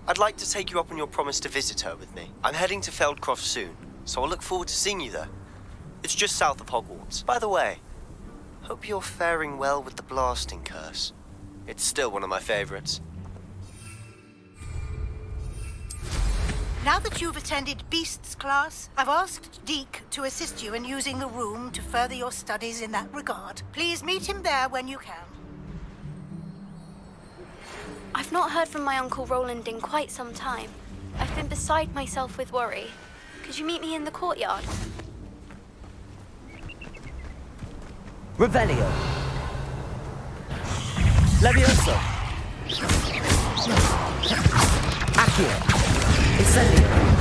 I'd like to take you up on your promise to visit her with me. I'm heading to Feldcroft soon, so I'll look forward to seeing you there. It's just south of Hogwarts. By the way, hope you're faring well with the blasting curse. It's still one of my favorites. Now that you've attended Beasts class, I've asked Deke to assist you in using the room to further your studies in that regard. Please meet him there when you can. I've not heard from my Uncle Roland in quite some time. I've been beside myself with worry. Could you meet me in the courtyard? Revelio. Levioso. Accio. Incendio.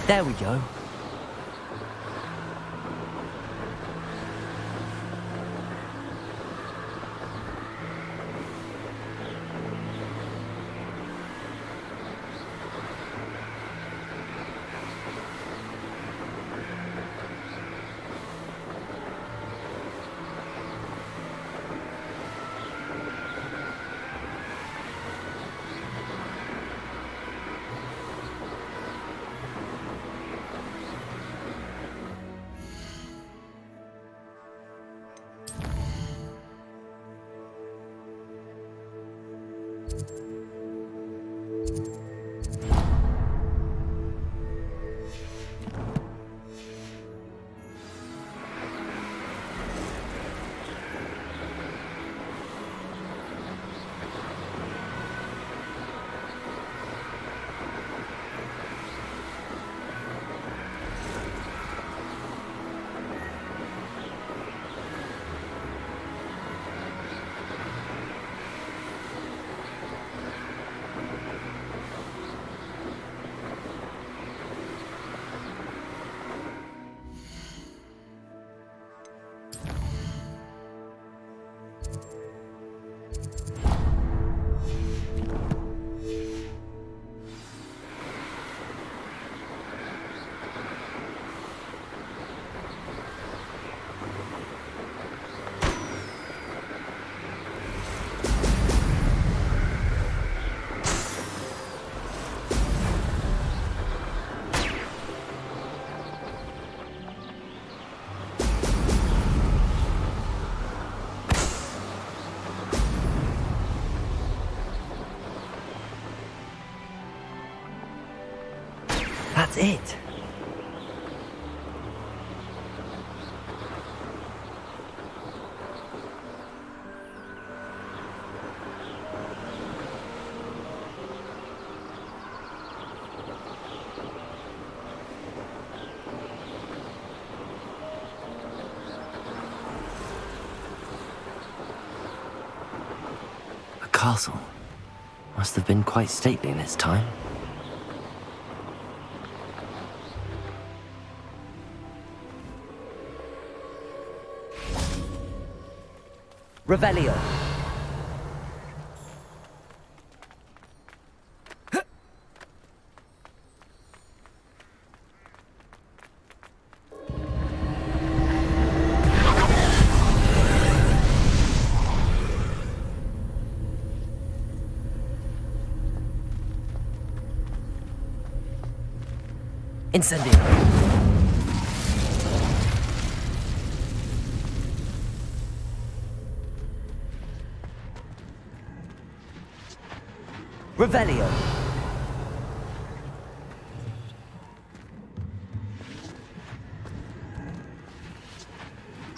There we go. That's it. A castle. Must have been quite stately in its time. Revelio. Incendio. Revelio.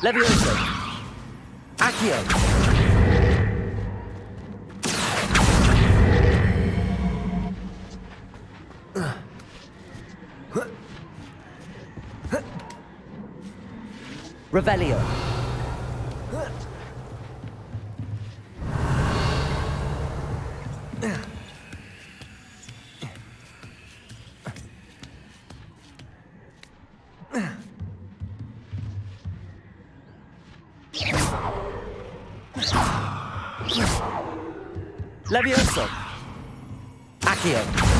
Levioso. Accio. Revelio. Levioso. Accio.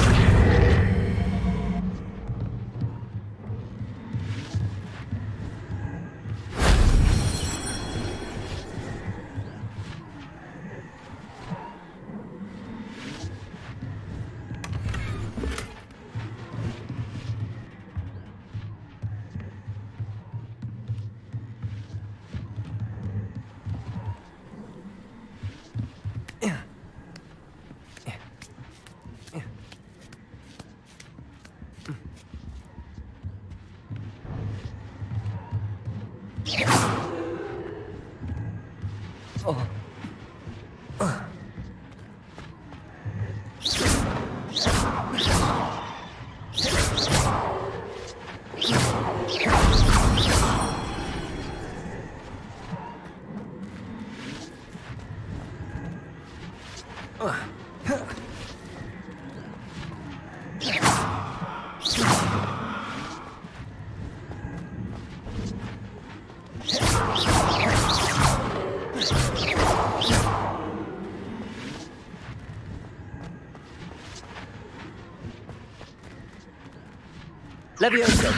Levioso.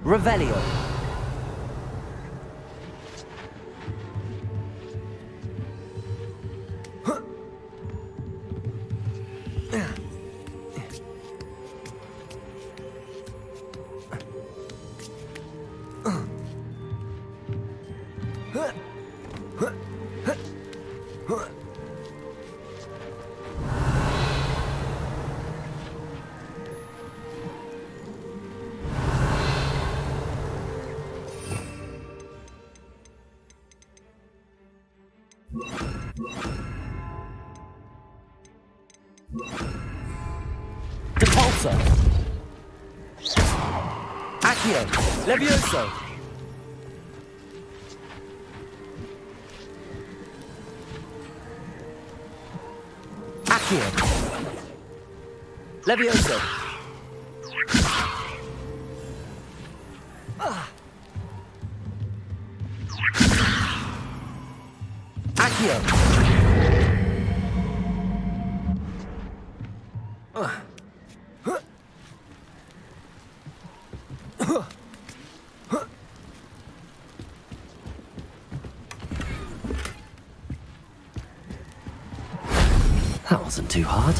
Revelio. Depulso. Accio. Levioso. Accio. Levioso. Accio. That wasn't too hard.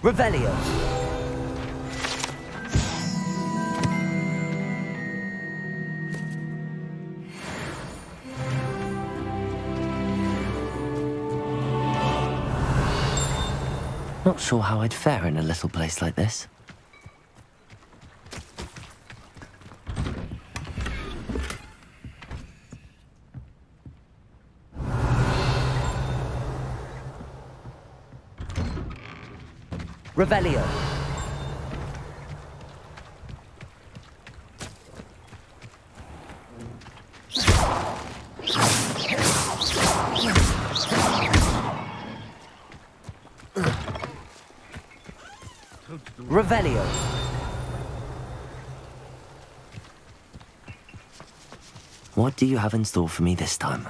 Revelio. Not sure how I'd fare in a little place like this. Revelio. Revelio. What do you have in store for me this time?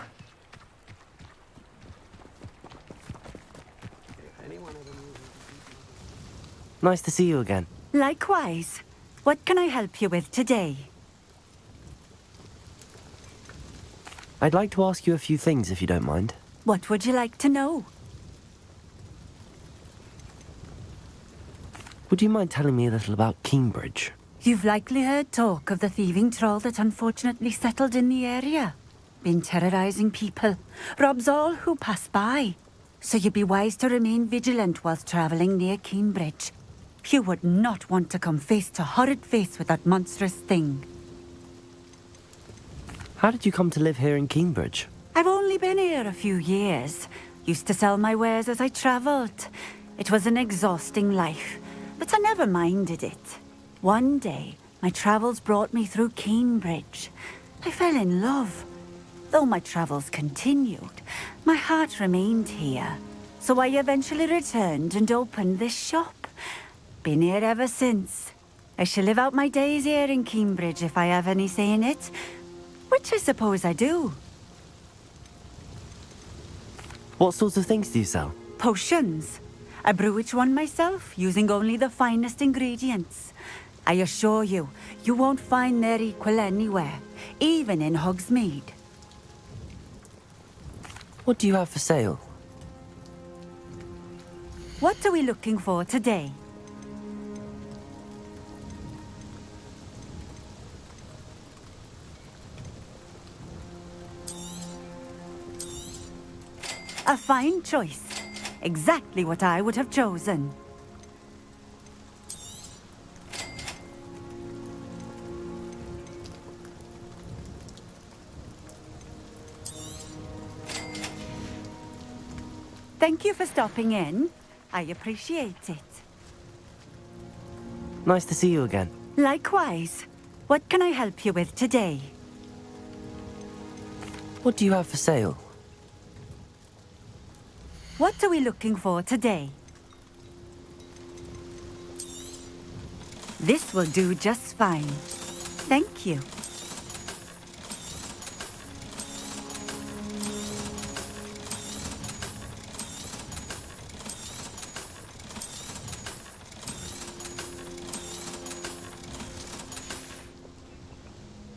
Nice to see you again. Likewise. What can I help you with today? I'd like to ask you a few things if you don't mind. What would you like to know? Would you mind telling me a little about Cambridge? You've likely heard talk of the thieving troll that unfortunately settled in the area. Been terrorizing people. Robs all who pass by. So you'd be wise to remain vigilant whilst traveling near Cambridge. You would not want to come face to horrid face with that monstrous thing. How did you come to live here in Cambridge? I've only been here a few years. Used to sell my wares as I travelled. It was an exhausting life, but I never minded it. One day, my travels brought me through Cambridge. I fell in love. Though my travels continued, my heart remained here. So I eventually returned and opened this shop. Been here ever since. I shall live out my days here in Cambridge if I have any say in it. Which I suppose I do. What sorts of things do you sell? Potions. I brew each one myself, using only the finest ingredients. I assure you, you won't find their equal anywhere, even in Hogsmeade. What do you have for sale? What are we looking for today? A fine choice. Exactly what I would have chosen. Thank you for stopping in. I appreciate it. Nice to see you again. Likewise. What can I help you with today? What do you have for sale? What are we looking for today? This will do just fine. Thank you.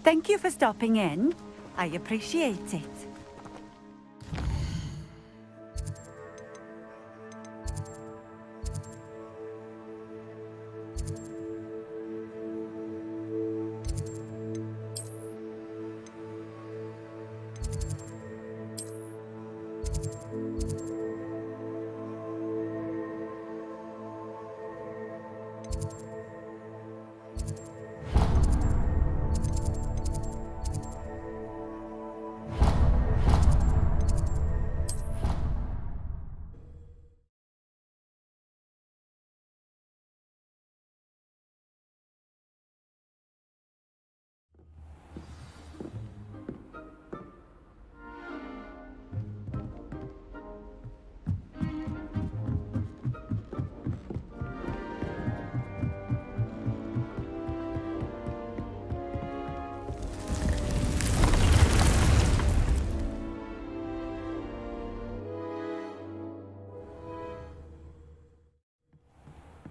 Thank you for stopping in. I appreciate it.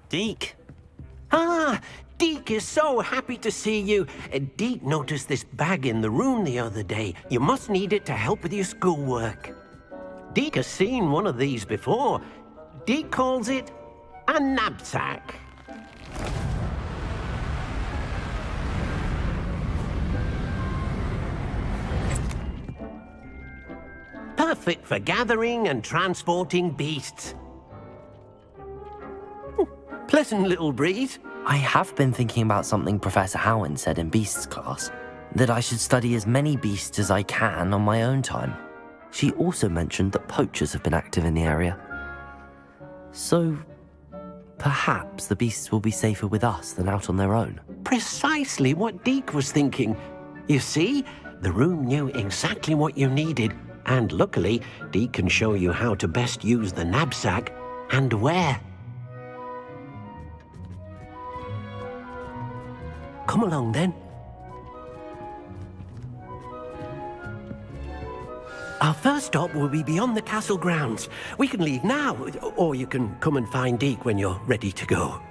Deke. Ah, Deke is so happy to see you. Deke noticed this bag in the room the other day. You must need it to help with your schoolwork. Deke has seen one of these before. Deke calls it a knapsack. Perfect for gathering and transporting beasts. Pleasant little breeze. I have been thinking about something Professor Howard said in Beasts class, that I should study as many beasts as I can on my own time. She also mentioned that poachers have been active in the area. So, perhaps the beasts will be safer with us than out on their own. Precisely what Deke was thinking. You see, the room knew exactly what you needed, and luckily, Deke can show you how to best use the knapsack and where. Come along then. Our first stop will be beyond the castle grounds. We can leave now, or you can come and find Deke when you're ready to go.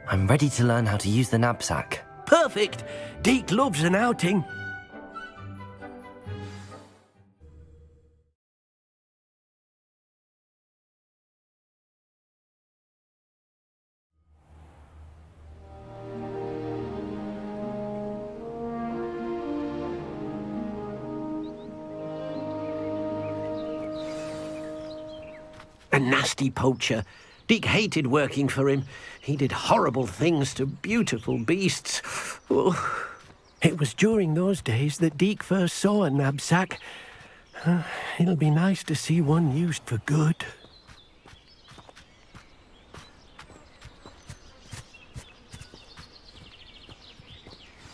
I'm ready to learn how to use the knapsack. Perfect! Deke loves an outing. A nasty poacher. Deke hated working for him. He did horrible things to beautiful beasts. Oh. It was during those days that Deke first saw a knapsack. It'll be nice to see one used for good.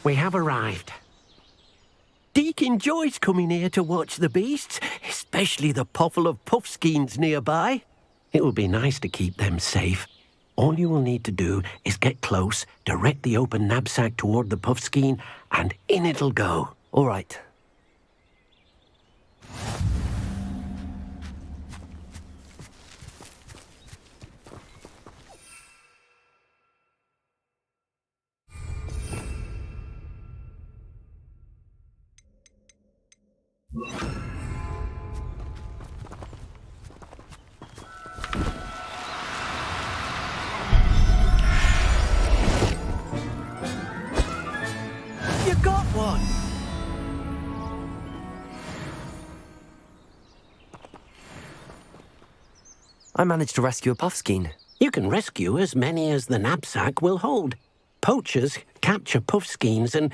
We have arrived. Deke enjoys coming here to watch the beasts, especially the potful of puffskeins nearby. It will be nice to keep them safe. All you will need to do is get close, direct the open knapsack toward the puffskein, and in it'll go. All right. You got one! I managed to rescue a puffskein. You can rescue as many as the knapsack will hold. Poachers capture puffskeins and,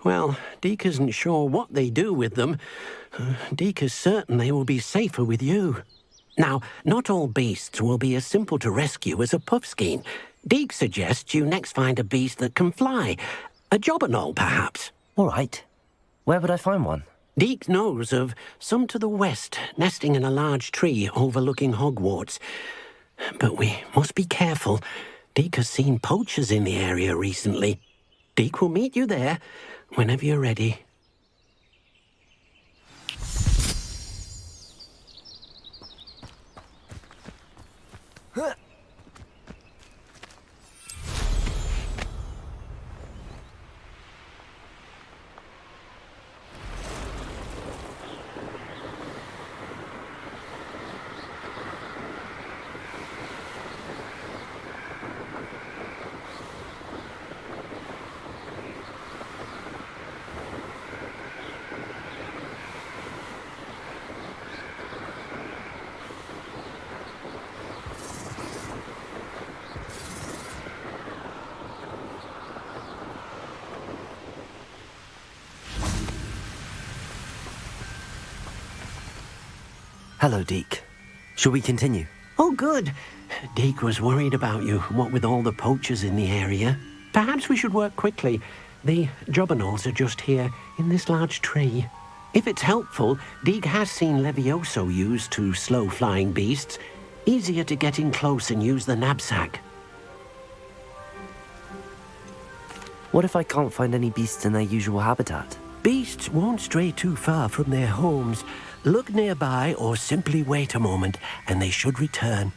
well, Deke isn't sure what they do with them. Deke is certain they will be safer with you. Now, not all beasts will be as simple to rescue as a puffskein. Deke suggests you next find a beast that can fly. A jobberknoll, perhaps. All right. Where would I find one? Deke knows of some to the west, nesting in a large tree overlooking Hogwarts. But we must be careful. Deke has seen poachers in the area recently. Deke will meet you there whenever you're ready. Hello, Deke. Shall we continue? Oh, good. Deke was worried about you, what with all the poachers in the area. Perhaps we should work quickly. The jobberknolls are just here, in this large tree. If it's helpful, Deke has seen Levioso used to slow flying beasts. Easier to get in close and use the knapsack. What if I can't find any beasts in their usual habitat? Beasts won't stray too far from their homes. Look nearby or simply wait a moment and they should return.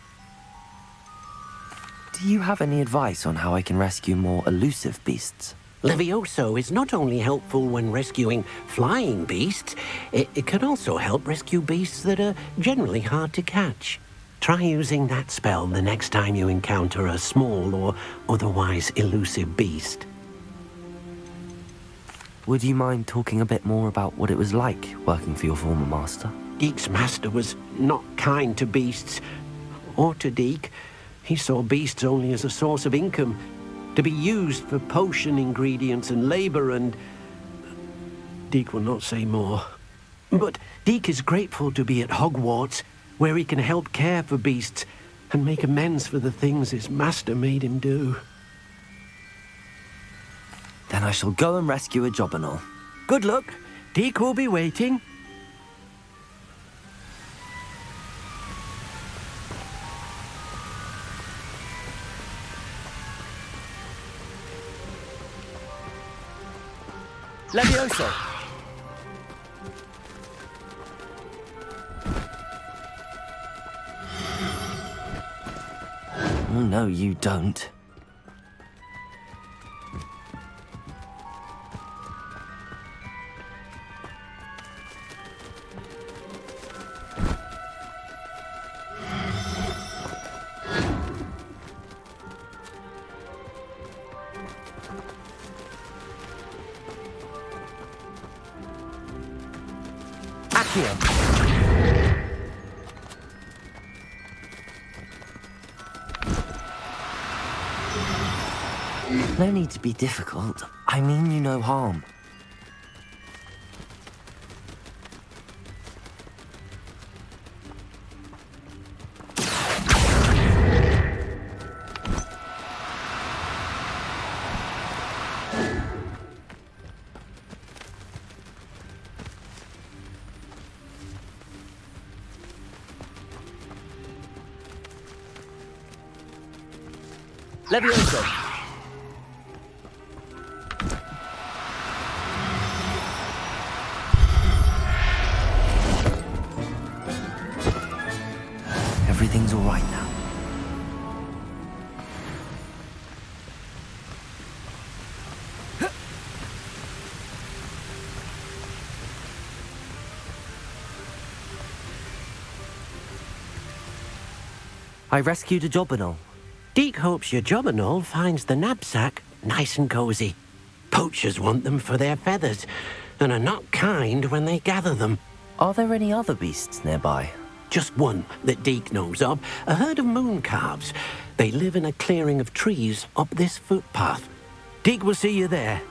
Do you have any advice on how I can rescue more elusive beasts? Levioso is not only helpful when rescuing flying beasts, it can also help rescue beasts that are generally hard to catch. Try using that spell the next time you encounter a small or otherwise elusive beast. Would you mind talking a bit more about what it was like working for your former master? Deek's master was not kind to beasts, or to Deek. He saw beasts only as a source of income, to be used for potion ingredients and labor, and Deek will not say more. But Deek is grateful to be at Hogwarts, where he can help care for beasts and make amends for the things his master made him do. Then I shall go and rescue a Jobberknoll. Good luck. Deek will be waiting. Levioso! Oh, no, you don't. No need to be difficult. I mean you no harm. Levioso! Everything's all right now. I rescued a Jobberknoll. Deek hopes your Jobberknoll finds the knapsack nice and cozy. Poachers want them for their feathers, and are not kind when they gather them. Are there any other beasts nearby? Just one that Deek knows of, a herd of moon calves. They live in a clearing of trees up this footpath. Deek will see you there.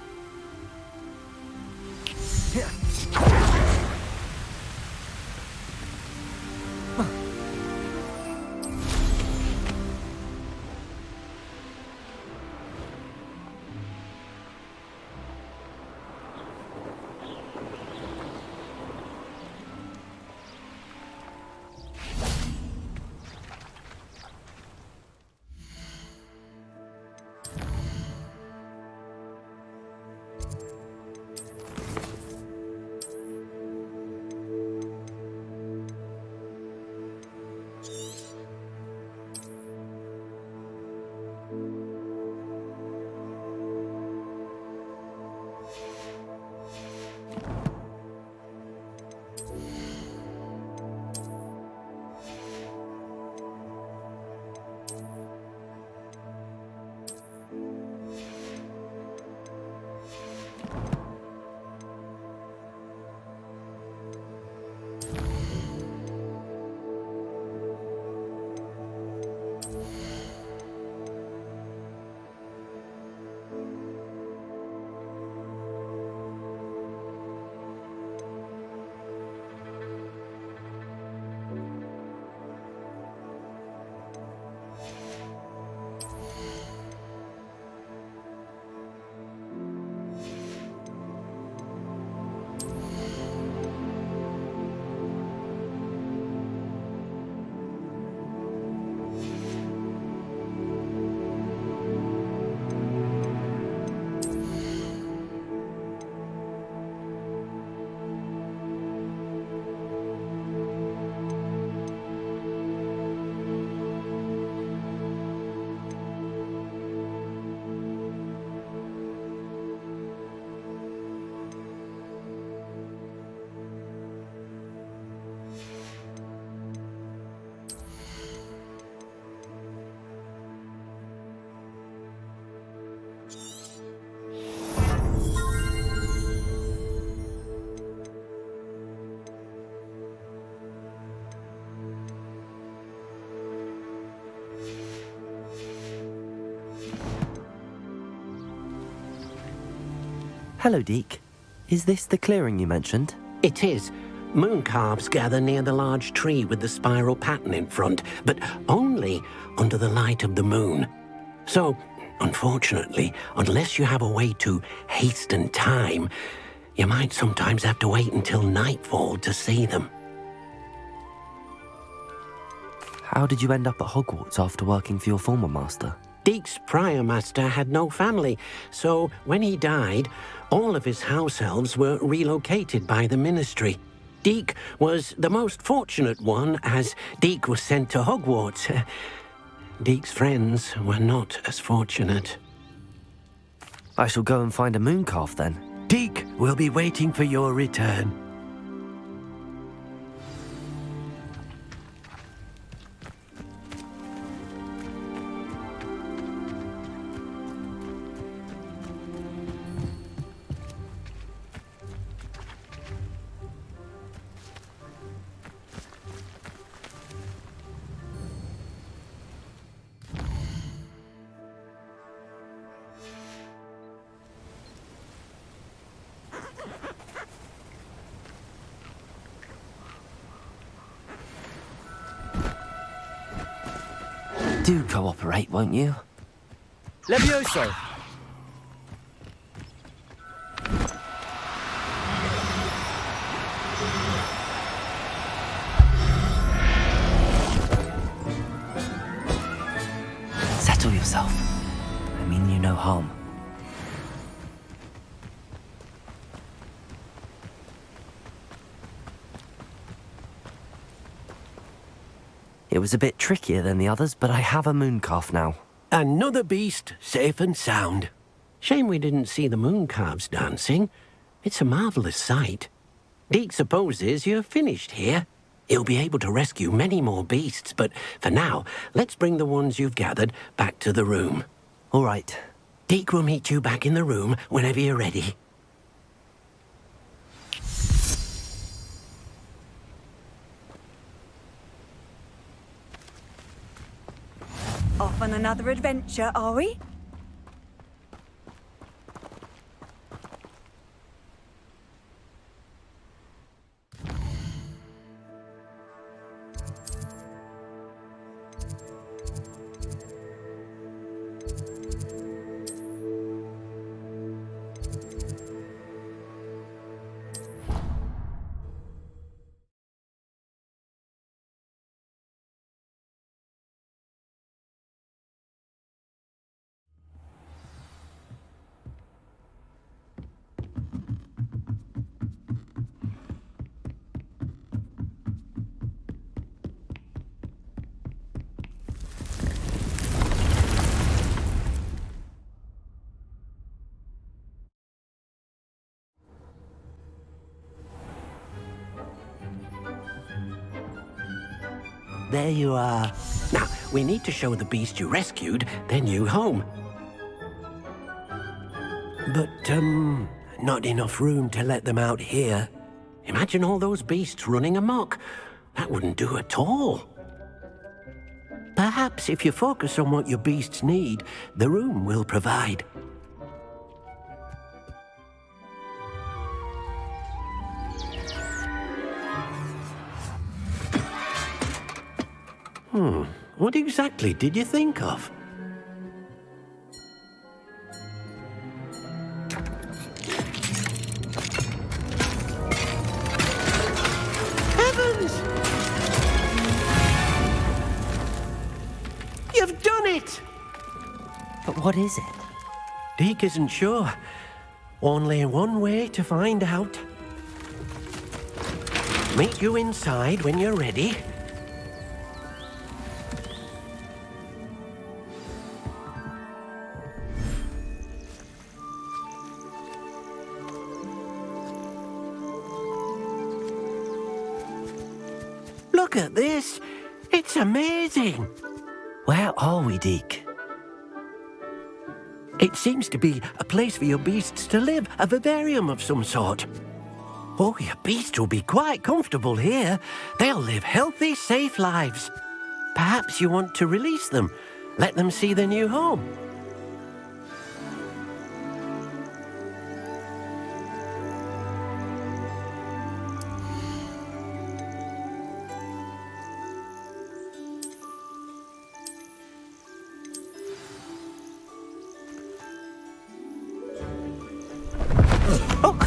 Hello, Deke. Is this the clearing you mentioned? It is. Moon calves gather near the large tree with the spiral pattern in front, but only under the light of the moon. So, unfortunately, unless you have a way to hasten time, you might sometimes have to wait until nightfall to see them. How did you end up at Hogwarts after working for your former master? Deke's prior master had no family, so when he died, all of his house elves were relocated by the ministry. Deke was the most fortunate one, as Deke was sent to Hogwarts. Deke's friends were not as fortunate. I shall go and find a moon calf then. Deke will be waiting for your return. Do cooperate, won't you? Levioso! Settle yourself. I mean you no harm. It was a bit trickier than the others, but I have a moon calf now. Another beast, safe and sound. Shame we didn't see the moon calves dancing. It's a marvelous sight. Deke supposes you're finished here. He'll be able to rescue many more beasts, but for now, let's bring the ones you've gathered back to the room. All right. Deke will meet you back in the room whenever you're ready. Off on another adventure, are we? There you are. Now, we need to show the beast you rescued their new home. But, not enough room to let them out here. Imagine all those beasts running amok. That wouldn't do at all. Perhaps if you focus on what your beasts need, the room will provide. What exactly did you think of? Heavens! You've done it! But what is it? Deke isn't sure. Only one way to find out. Meet you inside when you're ready. Look at this. It's amazing. Where are we, Deke? It seems to be a place for your beasts to live, a vivarium of some sort. Oh, your beasts will be quite comfortable here. They'll live healthy, safe lives. Perhaps you want to release them, let them see their new home.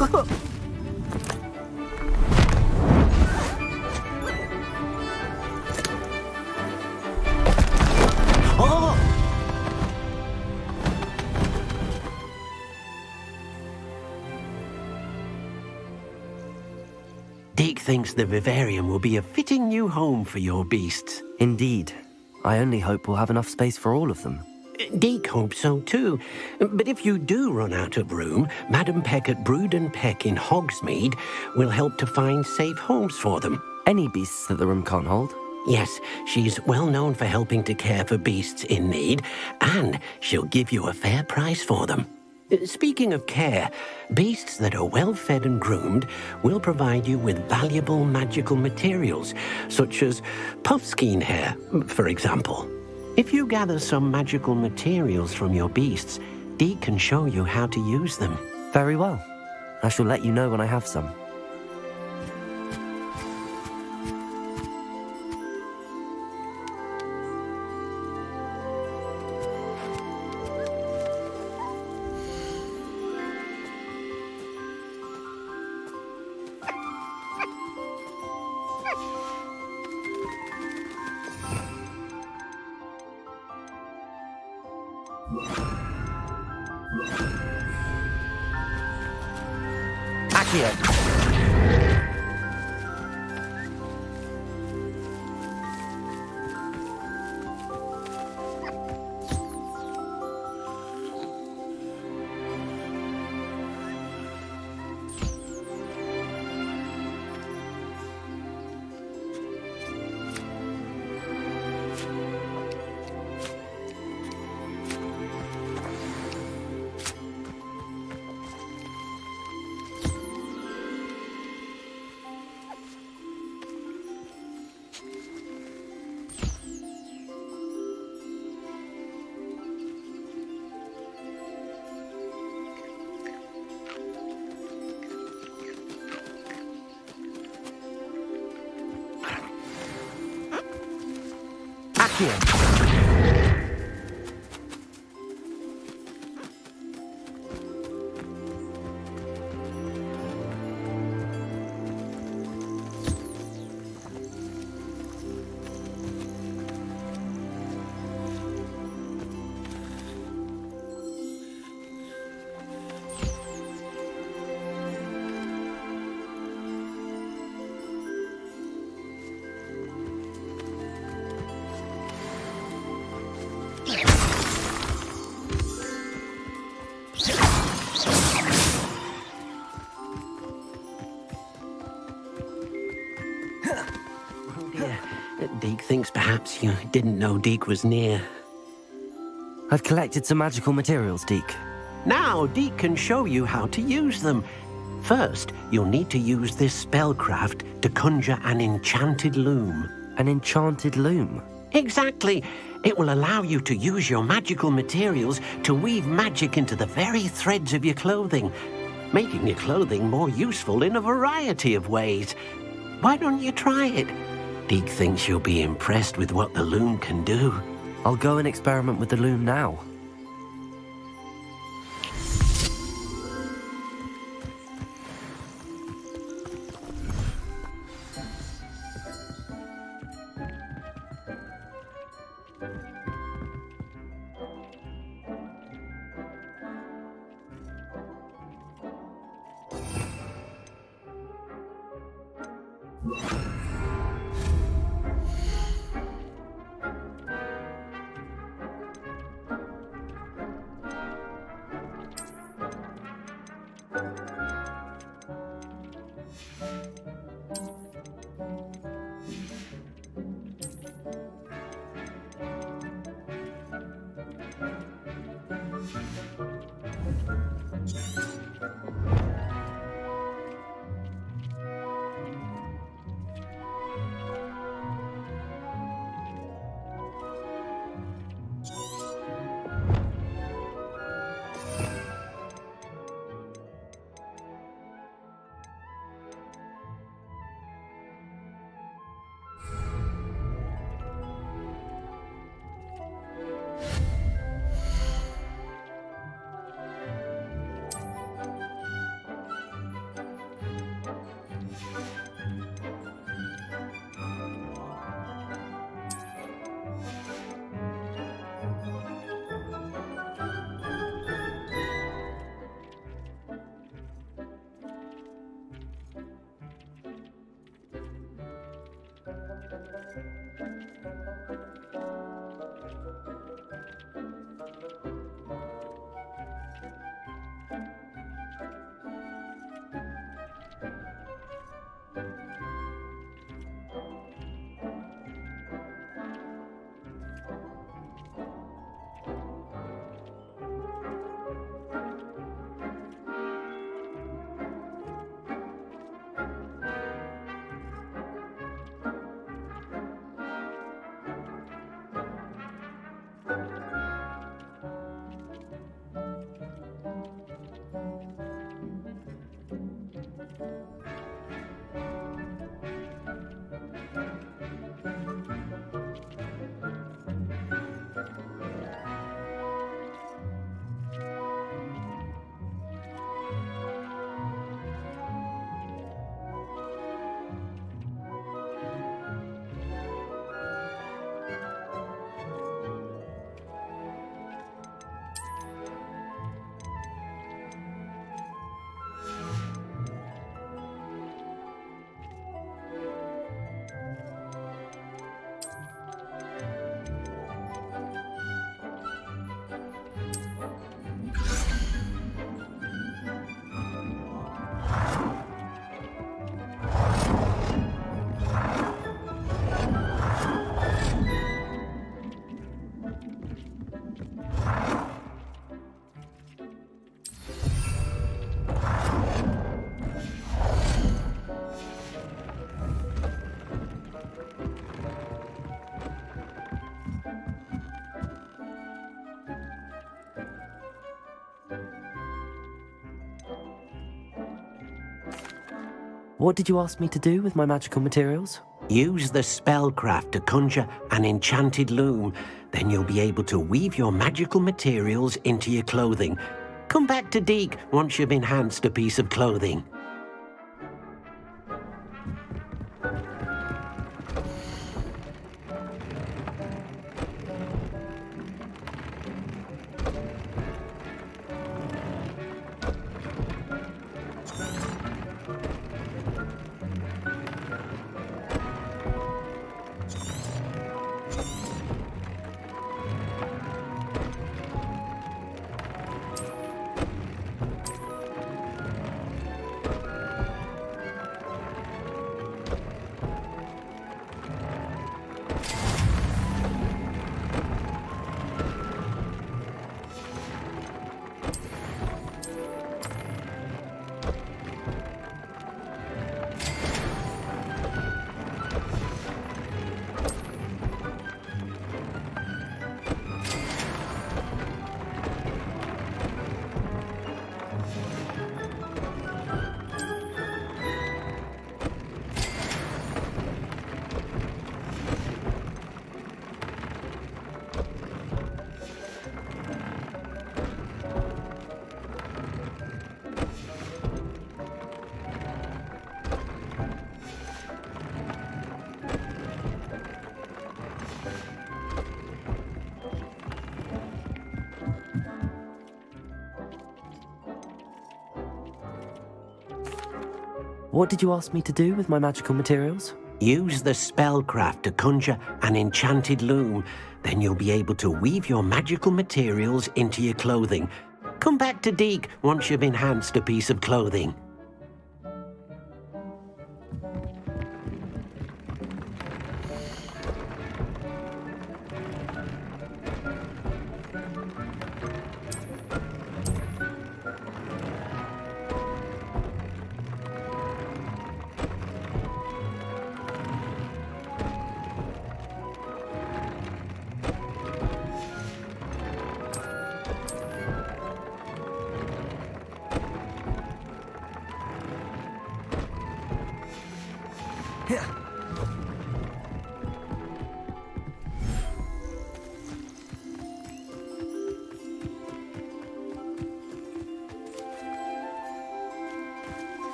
Oh! Deke thinks the vivarium will be a fitting new home for your beasts. Indeed. I only hope we'll have enough space for all of them. Deke hopes so too. But if you do run out of room, Madam Peck at Brood and Peck in Hogsmeade will help to find safe homes for them. Any beasts that the room can't hold? Yes, she's well known for helping to care for beasts in need, and she'll give you a fair price for them. Speaking of care, beasts that are well fed and groomed will provide you with valuable magical materials, such as puffskein hair, for example. If you gather some magical materials from your beasts, Deke can show you how to use them. Very well. I shall let you know when I have some. Here. Deke thinks perhaps you didn't know Deke was near. I've collected some magical materials, Deke. Now Deke can show you how to use them. First, you'll need to use this spellcraft to conjure an enchanted loom. An enchanted loom? Exactly. It will allow you to use your magical materials to weave magic into the very threads of your clothing, making your clothing more useful in a variety of ways. Why don't you try it? Deke thinks you'll be impressed with what the loom can do. I'll go and experiment with the loom now. What did you ask me to do with my magical materials? Use the spellcraft to conjure an enchanted loom. Then you'll be able to weave your magical materials into your clothing. Come back to Deke once you've enhanced a piece of clothing. What did you ask me to do with my magical materials? Use the spellcraft to conjure an enchanted loom. Then you'll be able to weave your magical materials into your clothing. Come back to Deke once you've enhanced a piece of clothing.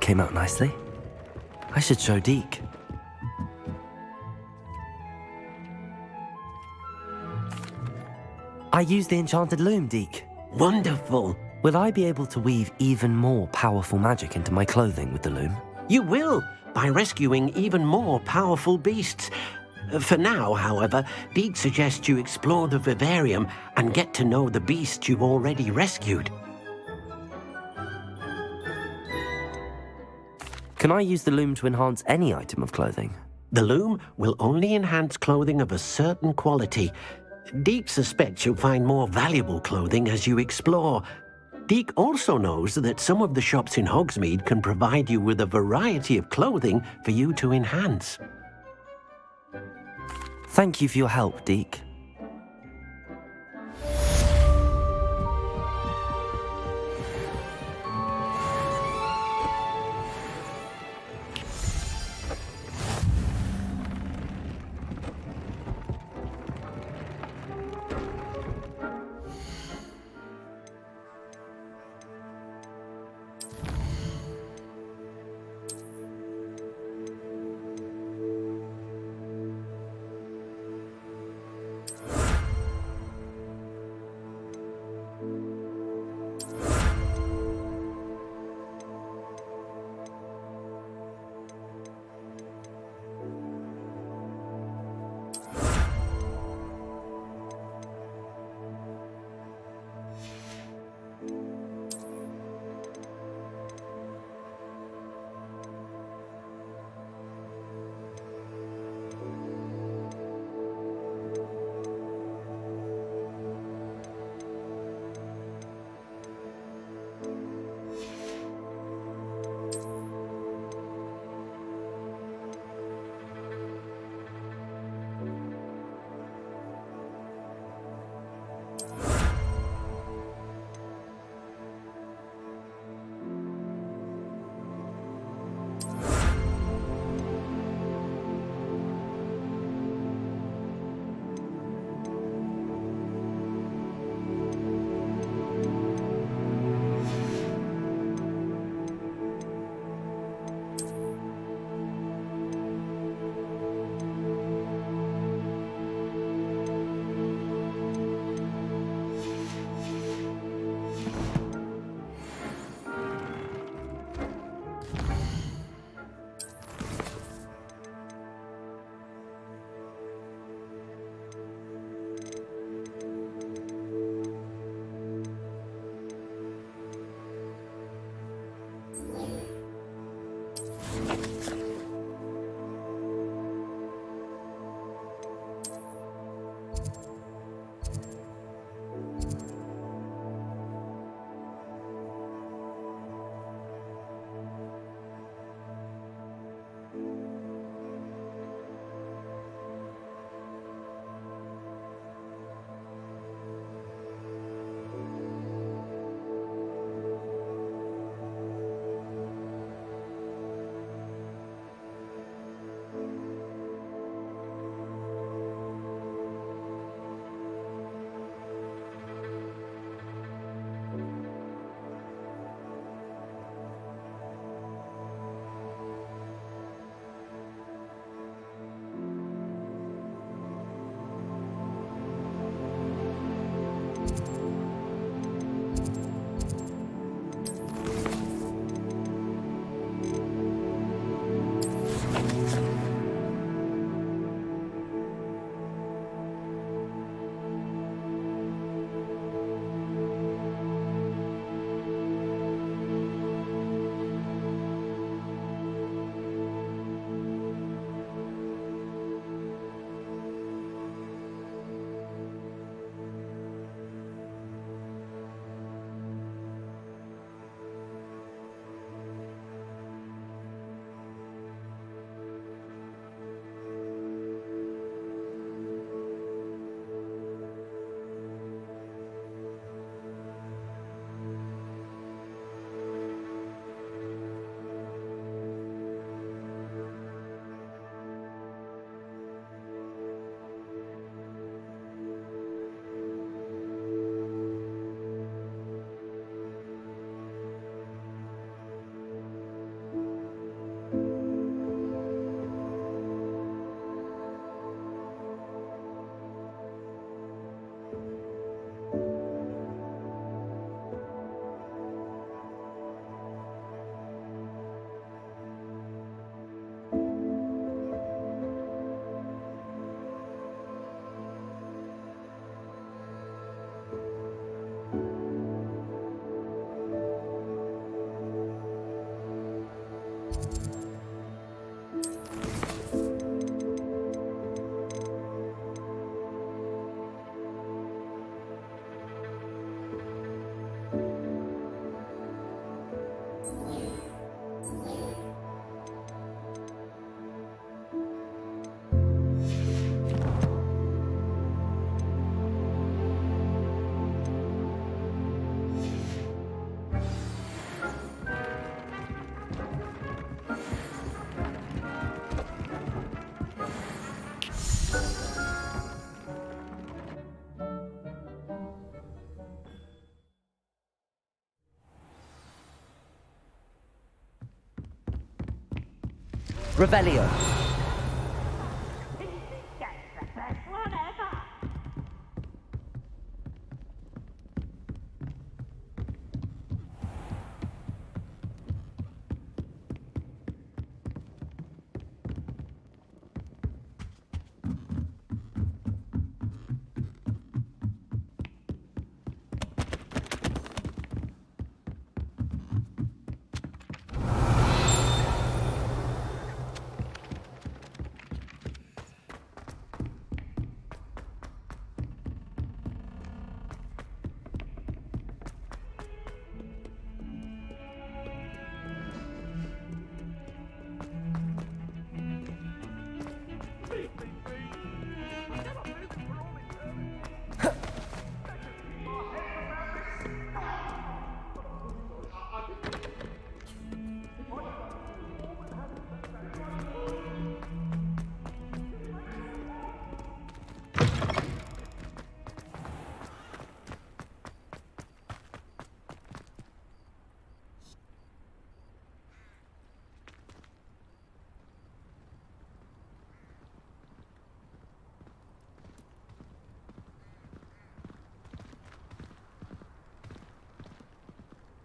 came out nicely. I should show Deke. I used the enchanted loom, Deke. Wonderful. Will I be able to weave even more powerful magic into my clothing with the loom? You will, by rescuing even more powerful beasts. For now, however, Deke suggests you explore the vivarium and get to know the beasts you've already rescued. Can I use the loom to enhance any item of clothing? The loom will only enhance clothing of a certain quality. Deke suspects you'll find more valuable clothing as you explore. Deke also knows that some of the shops in Hogsmeade can provide you with a variety of clothing for you to enhance. Thank you for your help, Deke. Revelio.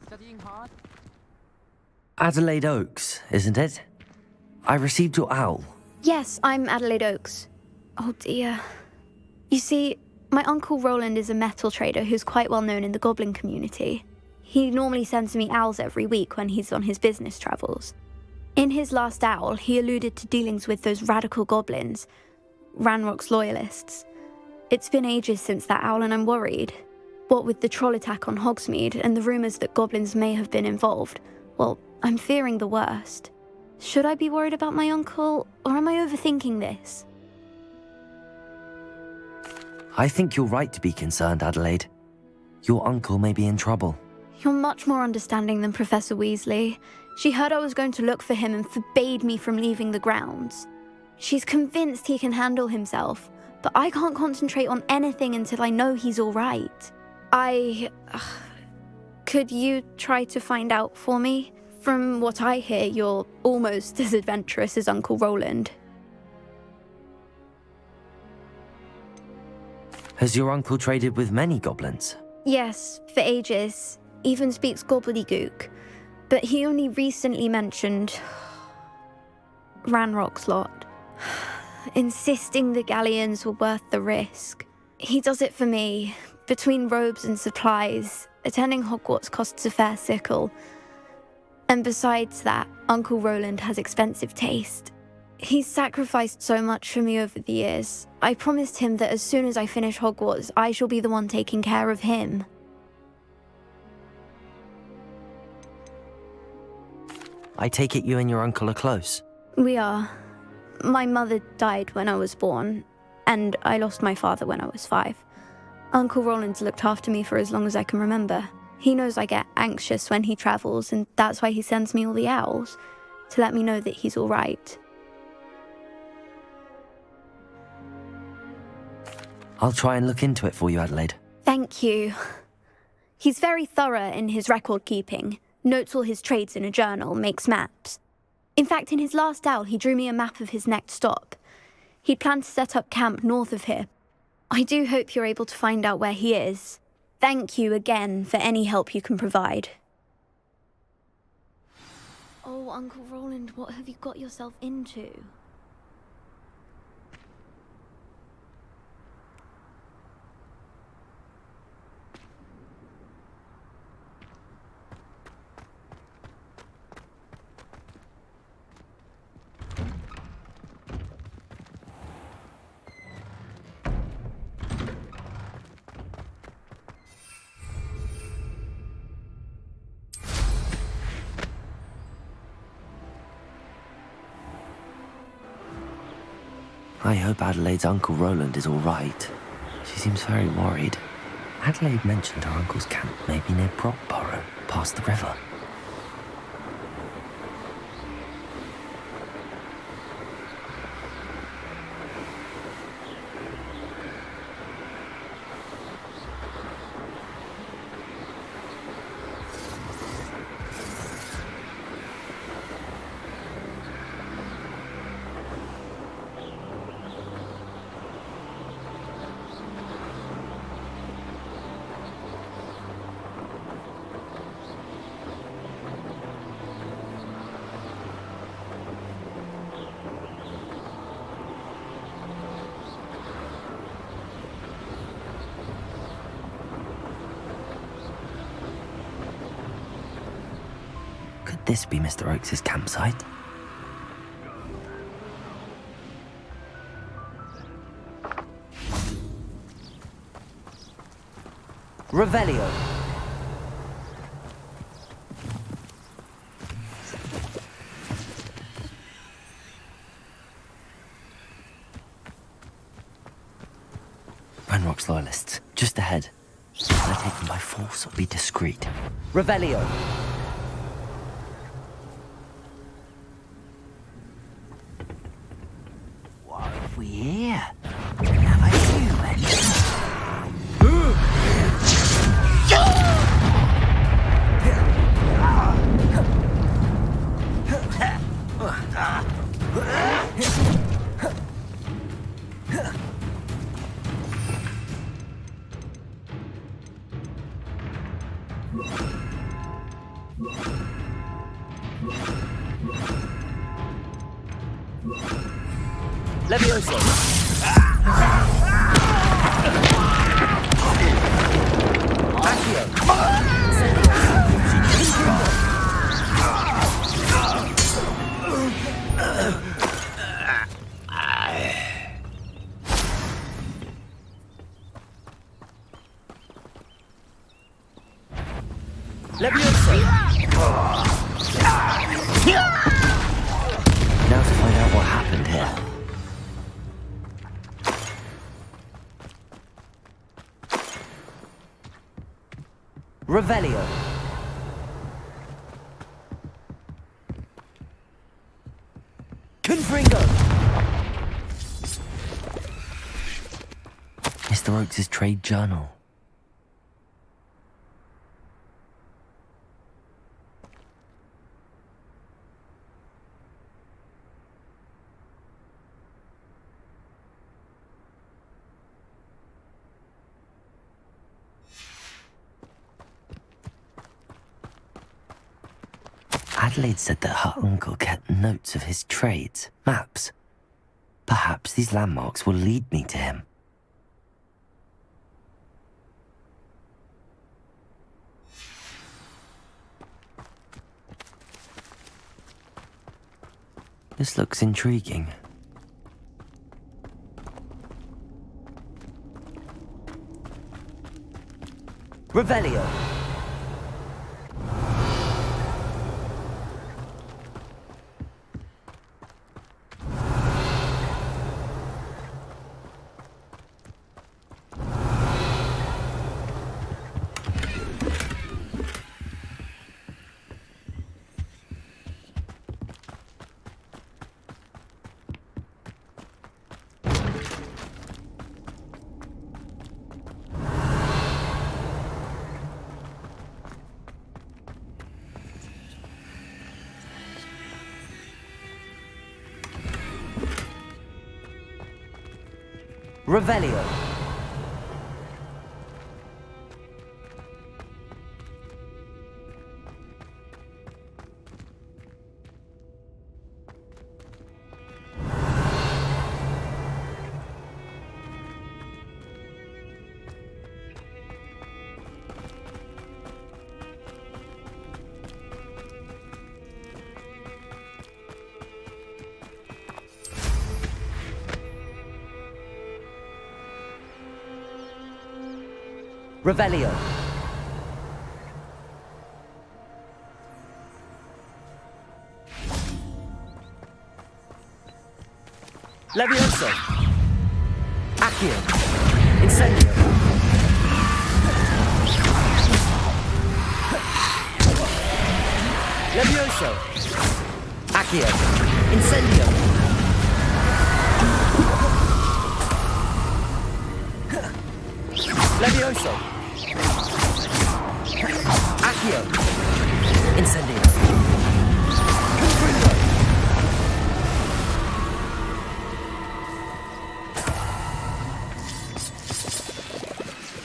Studying hard? Adelaide Oaks, isn't it? I received your owl. Yes, I'm Adelaide Oaks. Oh dear. You see, my Uncle Roland is a metal trader who's quite well known in the goblin community. He normally sends me owls every week when he's on his business travels. In his last owl, he alluded to dealings with those radical goblins, Ranrock's loyalists. It's been ages since that owl and I'm worried. What with the troll attack on Hogsmeade and the rumours that goblins may have been involved, well, I'm fearing the worst. Should I be worried about my uncle, or am I overthinking this? I think you're right to be concerned, Adelaide. Your uncle may be in trouble. You're much more understanding than Professor Weasley. She heard I was going to look for him and forbade me from leaving the grounds. She's convinced he can handle himself, but I can't concentrate on anything until I know he's all right. Could you try to find out for me? From what I hear, you're almost as adventurous as Uncle Roland. Has your uncle traded with many goblins? Yes, for ages. Even speaks gobbledygook. But he only recently mentioned Ranrock's lot, insisting the galleons were worth the risk. He does it for me. Between robes and supplies, attending Hogwarts costs a fair sickle. And besides that, Uncle Roland has expensive taste. He's sacrificed so much for me over the years. I promised him that as soon as I finish Hogwarts, I shall be the one taking care of him. I take it you and your uncle are close? We are. My mother died when I was born, and I lost my father when I was 5. Uncle Roland's looked after me for as long as I can remember. He knows I get anxious when he travels, and that's why he sends me all the owls, to let me know that he's all right. I'll try and look into it for you, Adelaide. Thank you. He's very thorough in his record keeping, notes all his trades in a journal, makes maps. In fact, in his last owl, he drew me a map of his next stop. He'd planned to set up camp north of here. I do hope you're able to find out where he is. Thank you again for any help you can provide. Oh, Uncle Roland, what have you got yourself into? I hope Adelaide's Uncle Roland is all right. She seems very worried. Adelaide mentioned her uncle's camp may be near Brockborough, past the river. Could this be Mr. Oakes' campsite? Revelio. Ranrock's loyalists, just ahead. I'll take them by force or be discreet. Revelio. What have we here? Have a human? Levioso. Now to find out what happened here. Revelio. Confringo. Mr. Oakes' trade journal. Adelaide said that her uncle kept notes of his trades, maps. Perhaps these landmarks will lead me to him. This looks intriguing. Revelio. Revelio. Revelio. Levioso. Accio. Incendio. Levioso. Accio. Incendio. Levioso. Accio. Incendio. Confringo.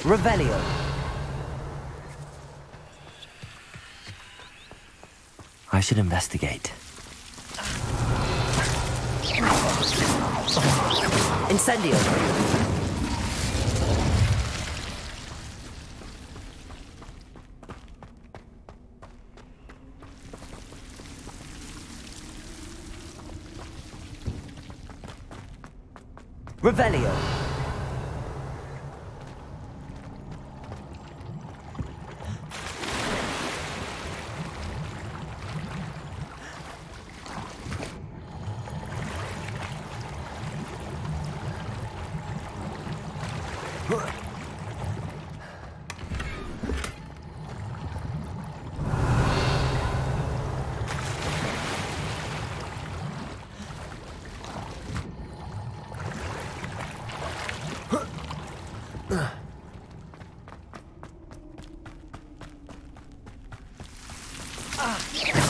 Revelio. I should investigate. Incendio. Revelio.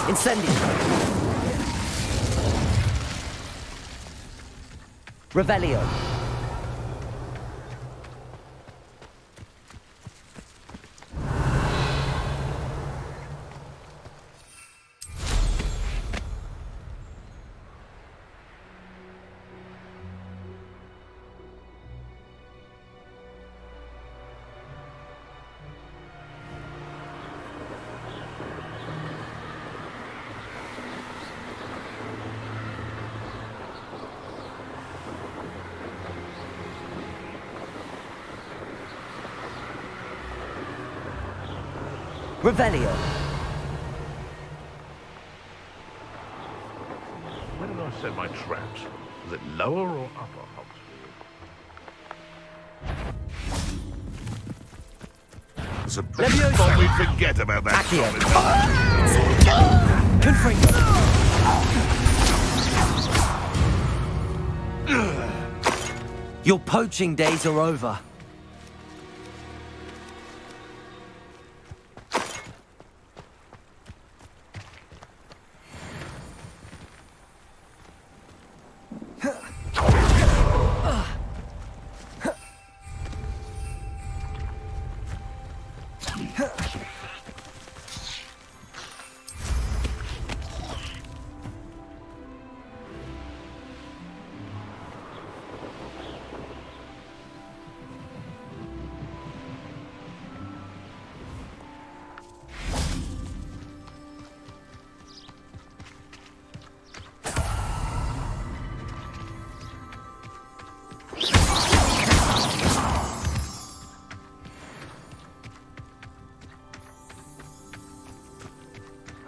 Incendio. Revelio. Revelio. Where did I set my traps? Was it lower or upper Hogsfield? It's a bit thought we'd forget about that. Your poaching days are over.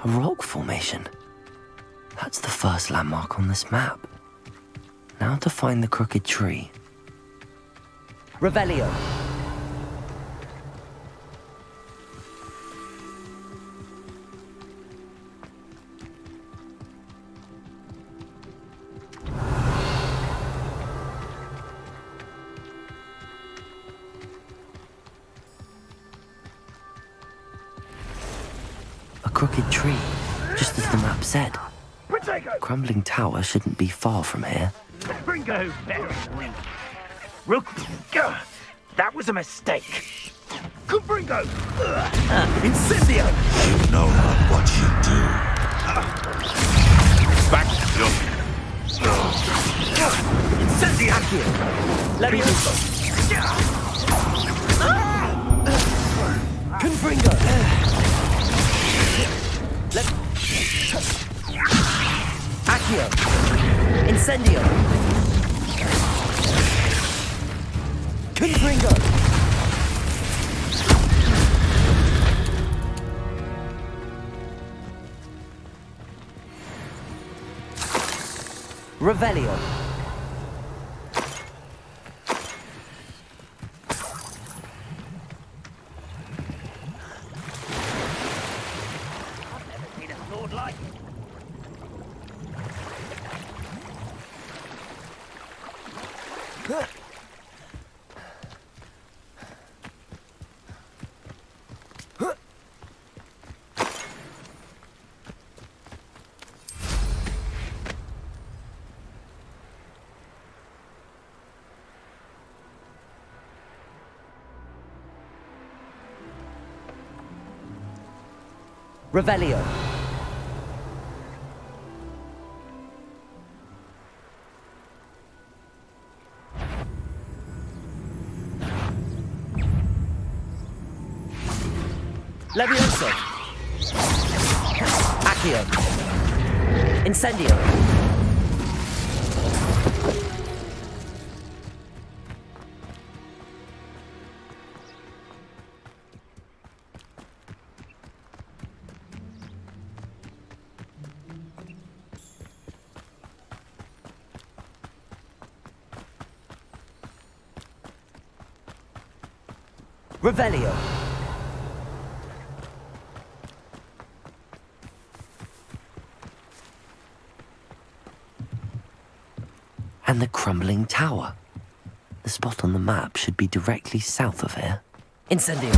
A rock formation. That's the first landmark on this map. Now to find the crooked tree. Revelio. A crooked tree, just as the map said. Crumbling tower shouldn't be far from here. Ringo, very weak. Real that was a mistake. Ringo! Incendio! You know not what you do. Back up. Incendiacchio! Levioso! Confringo! Accio! Incendio! Confringo! Revelio. Revelio. Levioso. Accio. Incendio. Revelio. And the crumbling tower. The spot on the map should be directly south of here. Incendio.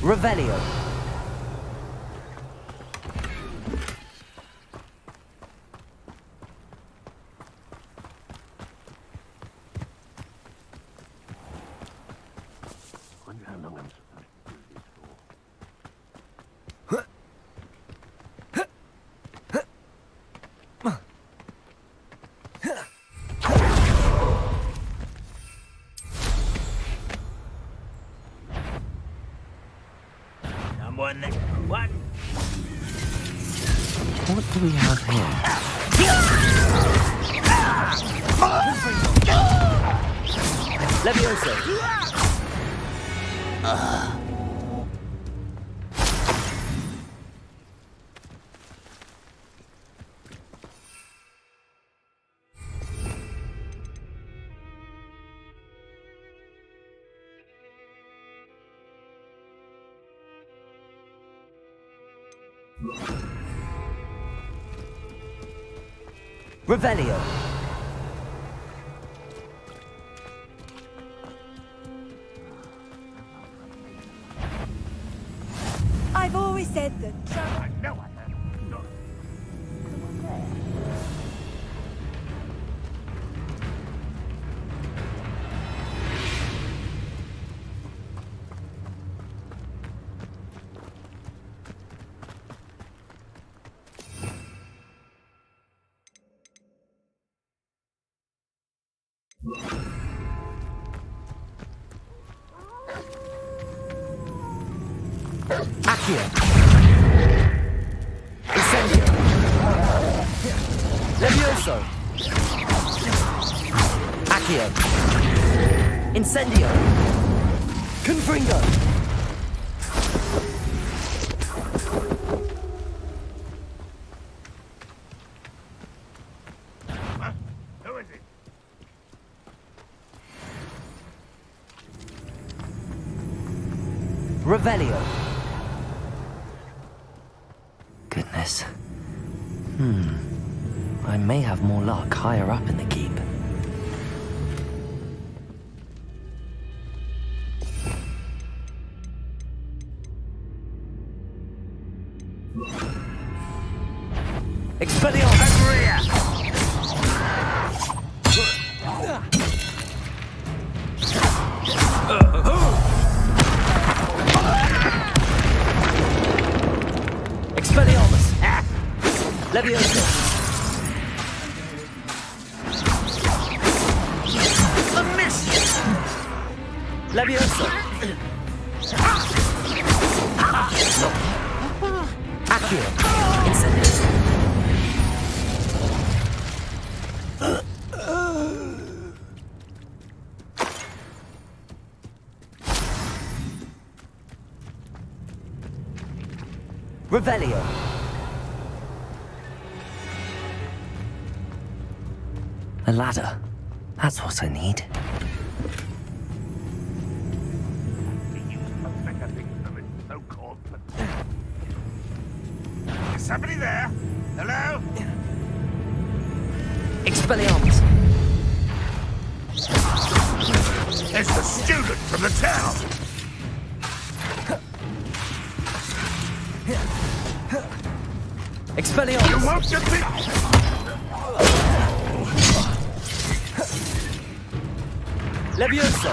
Revelio. What do we have here? Levioso. Revelio. I've always said that. Accio. Incendio. Levioso. Accio. Incendio. Confringo. Who is it? Revelio. Goodness. I may have more luck higher up in the keep. Expelliarmus! Expelliarmus! Levioso! A miss! Levioso! No. Accio! Incendio! Revelio. A ladder. That's what I need. Is somebody there? Hello? Expelliarmus. It's the student from the town. Expelliarmus! You won't defeat! Levioso!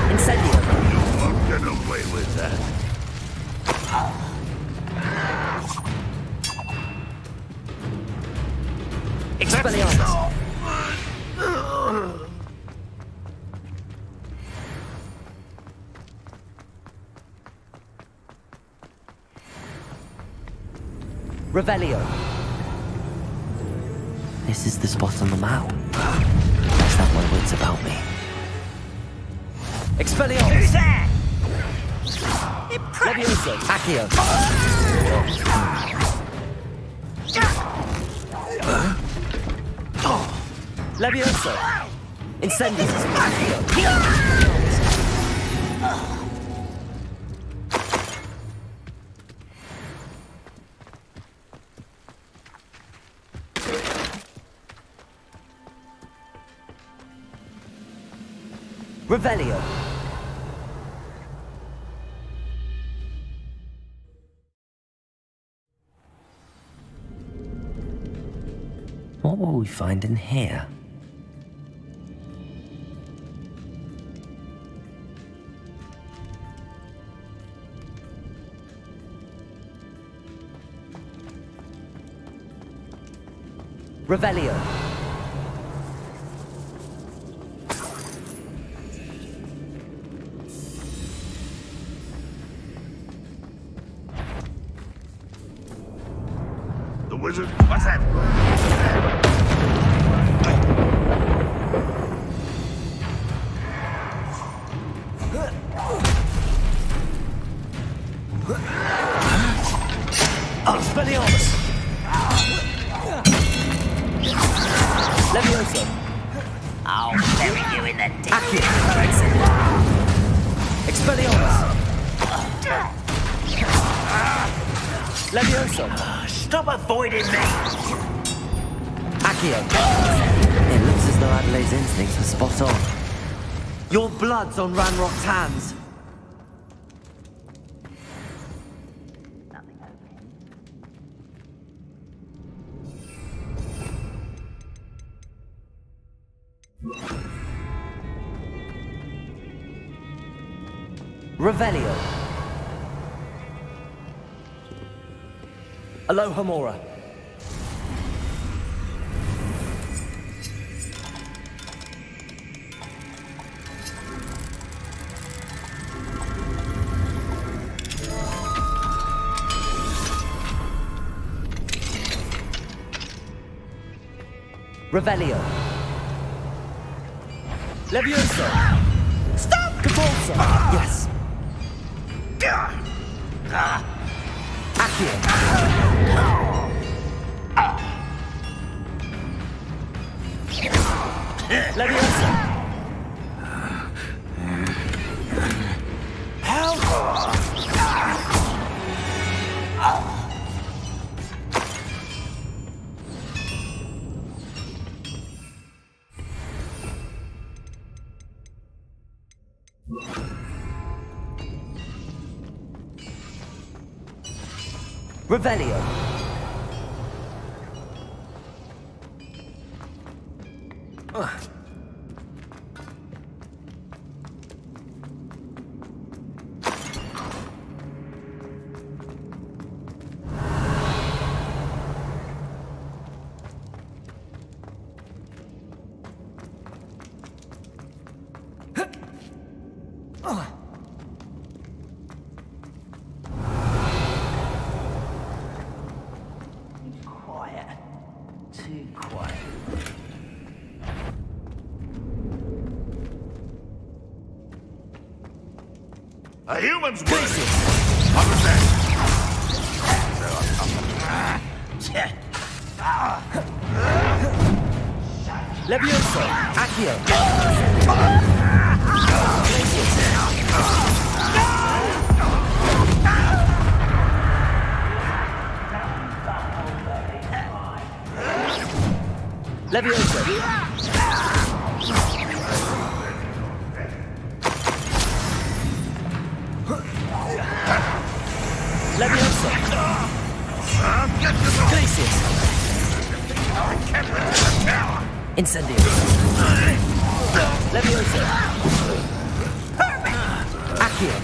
Incendio! You won't get away with that. Expelliarmus! Revelio. This is the spot on the map. Must have my wits about me. Expelliarmus! Who's that? Levioso! Accio! Levioso! Incendies! Revelio! What will we find in here? Revelio. The wizard? What's that? Expelliarmus! Levioso! I'll bury you in the deep. Expelliarmus! Levioso! Stop avoiding me! Accio! It looks as though Adelaide's instincts were spot on. Your blood's on Ranrock's hands! Revelio. Alohomora. Revelio. Levioso. Stop! Cabalsa. Yes. Accio. Levioso. Help! Revelio. Too quiet. A human's worthy. Understand? Levioso. Accio. Levioso. Levioso. Glacius. Incendio. Levioso. Accio.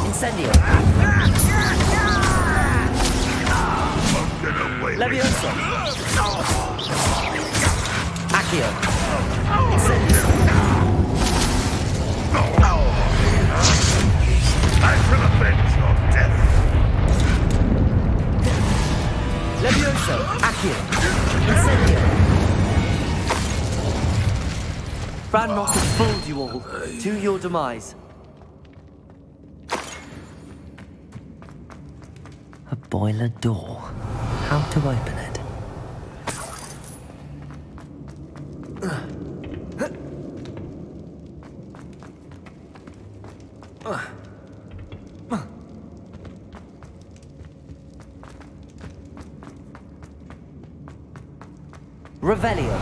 Incendio. Levioso. Accio. Incendio. I shall avenge your death. Levioso. Accio. Incendio. Ranrock has fooled you all to your demise. A boiler door. How to open it? Revelio.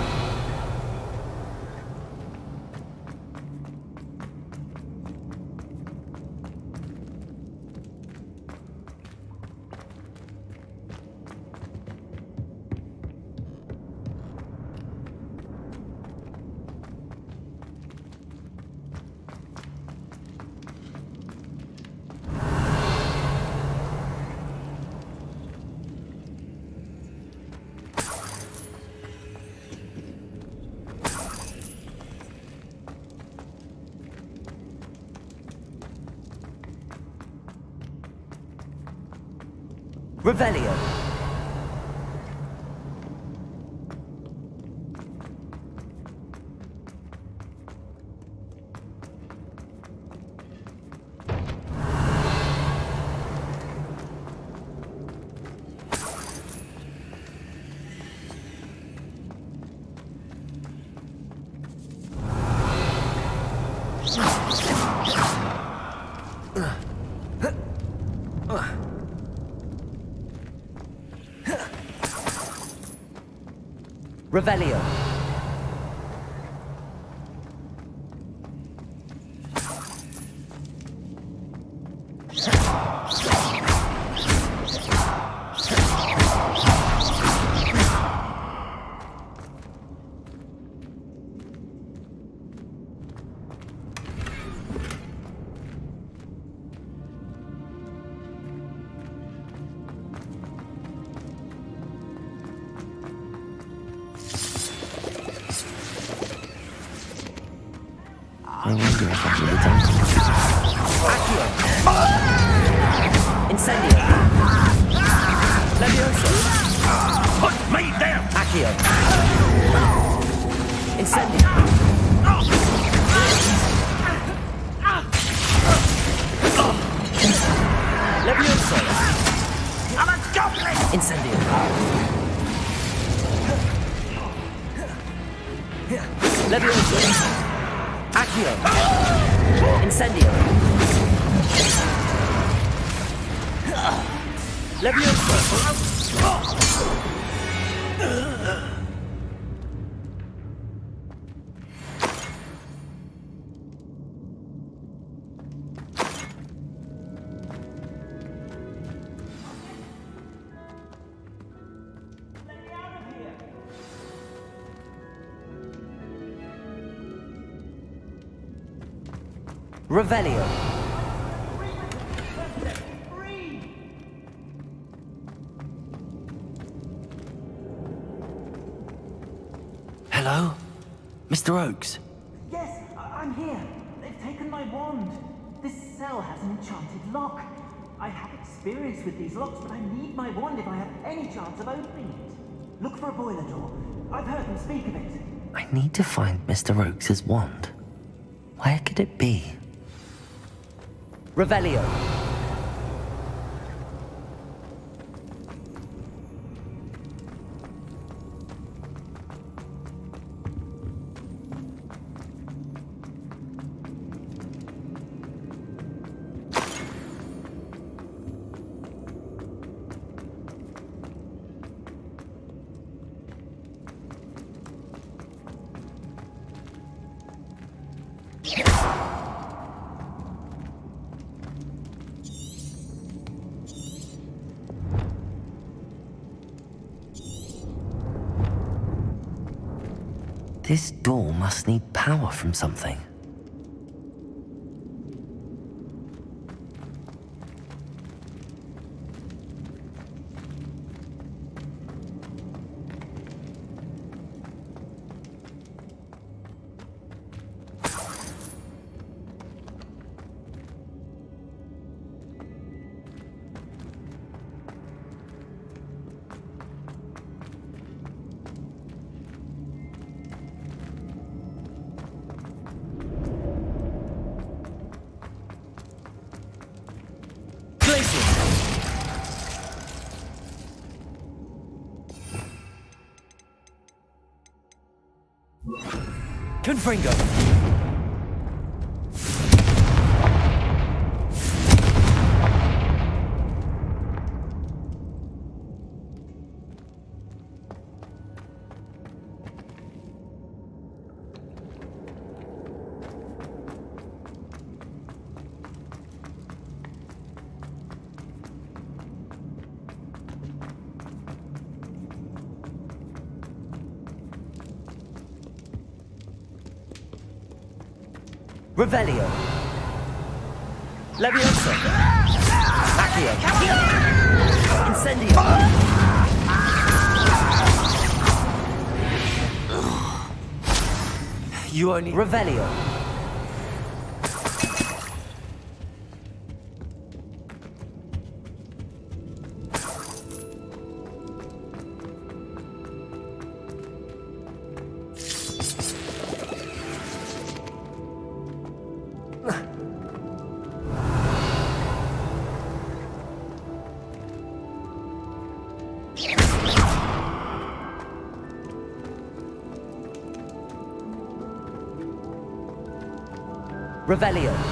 Revelio. Revelio. I wonder if I should return. Accio. Incendio. Levioso. Put me down! Accio. Incendio. Levioso. I'm a goblin! Incendio. Levioso. Accio. Incendio. Levioso. Revelio. Hello? Mr. Oakes? Yes, I'm here. They've taken my wand. This cell has an enchanted lock. I have experience with these locks, but I need my wand if I have any chance of opening it. Look for a boiler door. I've heard them speak of it. I need to find Mr. Oakes' wand. Where could it be? Revelio. This door must need power from something. Confringo! Revelio. Leviosa. Accio. Incendio. You only... Revelio. Revelio.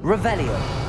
Revelio.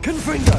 Confringo!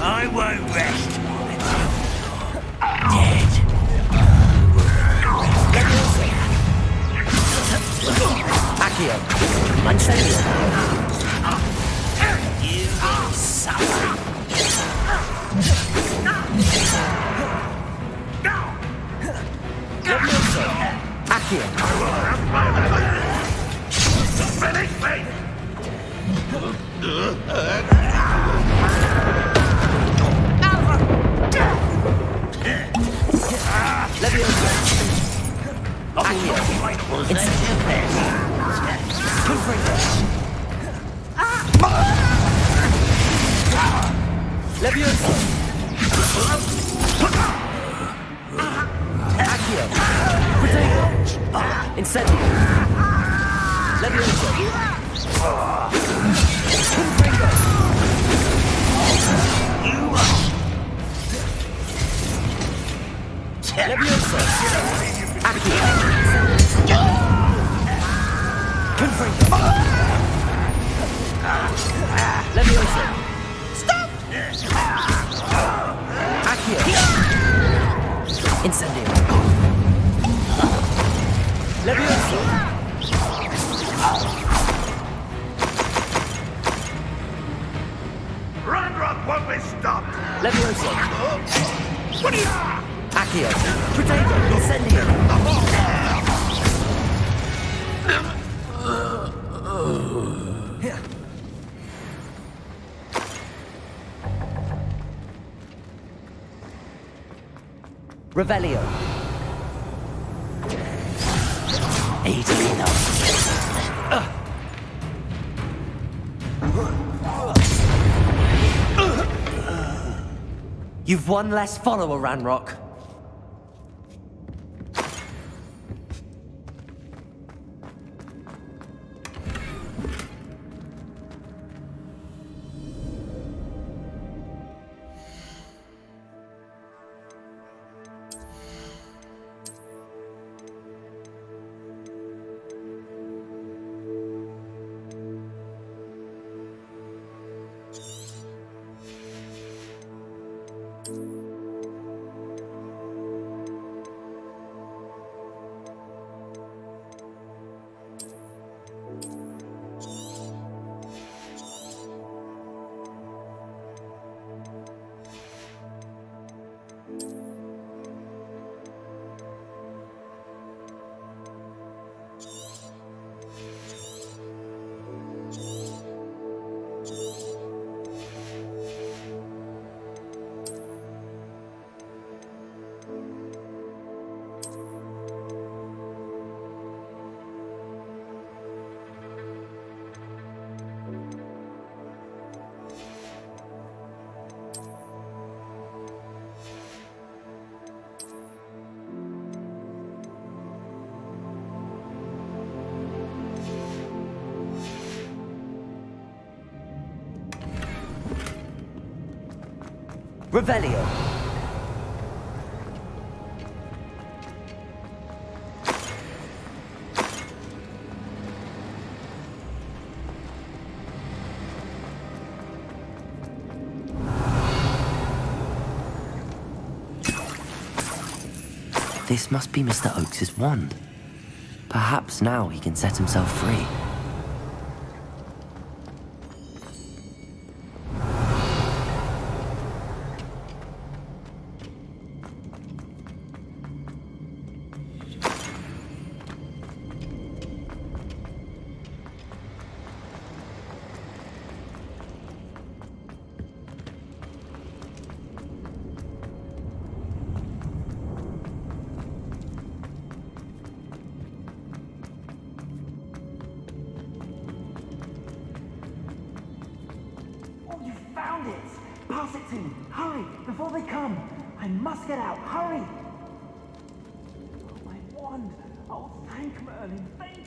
I won't rest. Accio. Incendio. You will suffer. Accio. Finish me! Leviosa! Accio! Protego! Incendio! Leviosa! Confringo! Leviosa! Accio! Confringo! Leviosa! Stop! Accio! Incendio! Leviosa! Ranrock won't be stopped! Leviosa! What are you... Accio! Protego! Incendio! Revelio. Adriano. You've one less follower, Ranrock. Revelio. This must be Mr. Oakes's wand. Perhaps now he can set himself free. Found it! Pass it to me! Hurry! Before they come! I must get out! Hurry! Oh, my wand! Oh, thank Merlin! Thank you!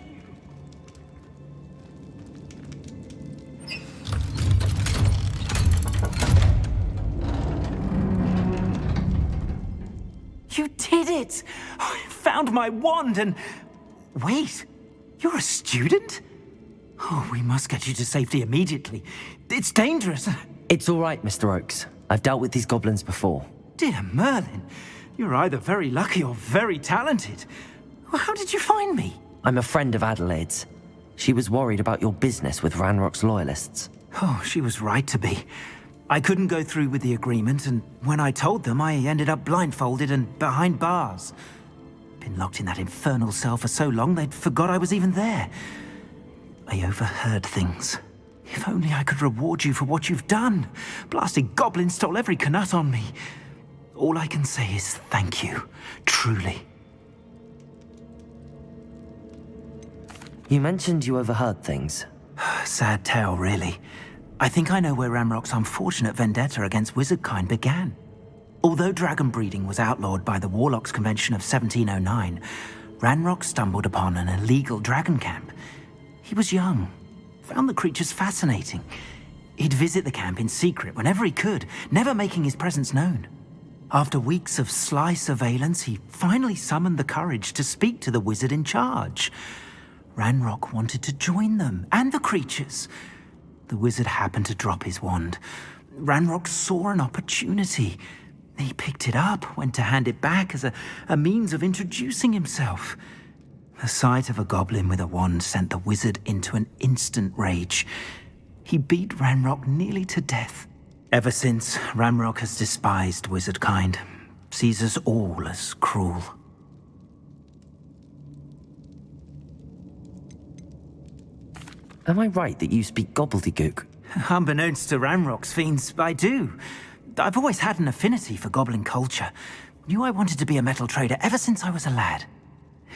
You did it! I found my wand and... Wait! You're a student? Oh, we must get you to safety immediately. It's dangerous. It's all right, Mr. Oakes. I've dealt with these goblins before. Dear Merlin, you're either very lucky or very talented. Well, how did you find me? I'm a friend of Adelaide's. She was worried about your business with Ranrock's loyalists. Oh, she was right to be. I couldn't go through with the agreement, and when I told them, I ended up blindfolded and behind bars. Been locked in that infernal cell for so long, they'd forgot I was even there. I overheard things. If only I could reward you for what you've done. Blasted goblins stole every knut on me. All I can say is thank you, truly. You mentioned you overheard things. Sad tale, really. I think I know where Ranrock's unfortunate vendetta against wizardkind began. Although dragon breeding was outlawed by the Warlocks Convention of 1709, Ranrock stumbled upon an illegal dragon camp. He was young, found the creatures fascinating. He'd visit the camp in secret whenever he could, never making his presence known. After weeks of sly surveillance, he finally summoned the courage to speak to the wizard in charge. Ranrock wanted to join them, and the creatures. The wizard happened to drop his wand. Ranrock saw an opportunity. He picked it up, went to hand it back as a means of introducing himself. The sight of a goblin with a wand sent the wizard into an instant rage. He beat Ranrock nearly to death. Ever since, Ranrock has despised wizardkind, sees us all as cruel. Am I right that you speak gobbledygook? Unbeknownst to Ranrock's fiends, I do. I've always had an affinity for goblin culture. Knew I wanted to be a metal trader ever since I was a lad.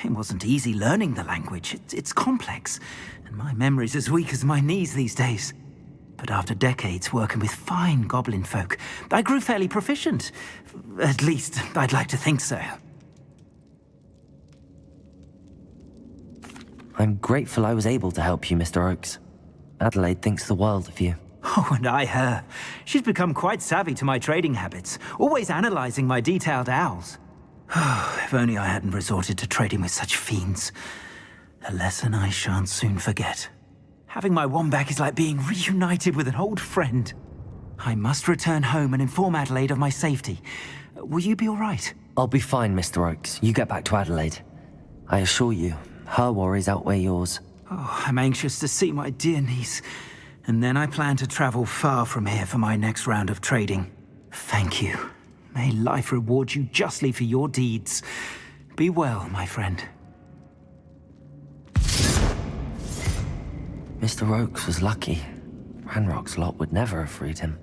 It wasn't easy learning the language. It's complex, and my memory's as weak as my knees these days. But after decades working with fine goblin folk, I grew fairly proficient. At least, I'd like to think so. I'm grateful I was able to help you, Mr. Oakes. Adelaide thinks the world of you. Oh, and I her. She's become quite savvy to my trading habits, always analyzing my detailed owls. If only I hadn't resorted to trading with such fiends. A lesson I shan't soon forget. Having my wand back is like being reunited with an old friend. I must return home and inform Adelaide of my safety. Will you be all right? I'll be fine, Mr. Oakes. You get back to Adelaide. I assure you, her worries outweigh yours. Oh, I'm anxious to see my dear niece. And then I plan to travel far from here for my next round of trading. Thank you. May life reward you justly for your deeds. Be well, my friend. Mr. Oakes was lucky. Ranrock's lot would never have freed him.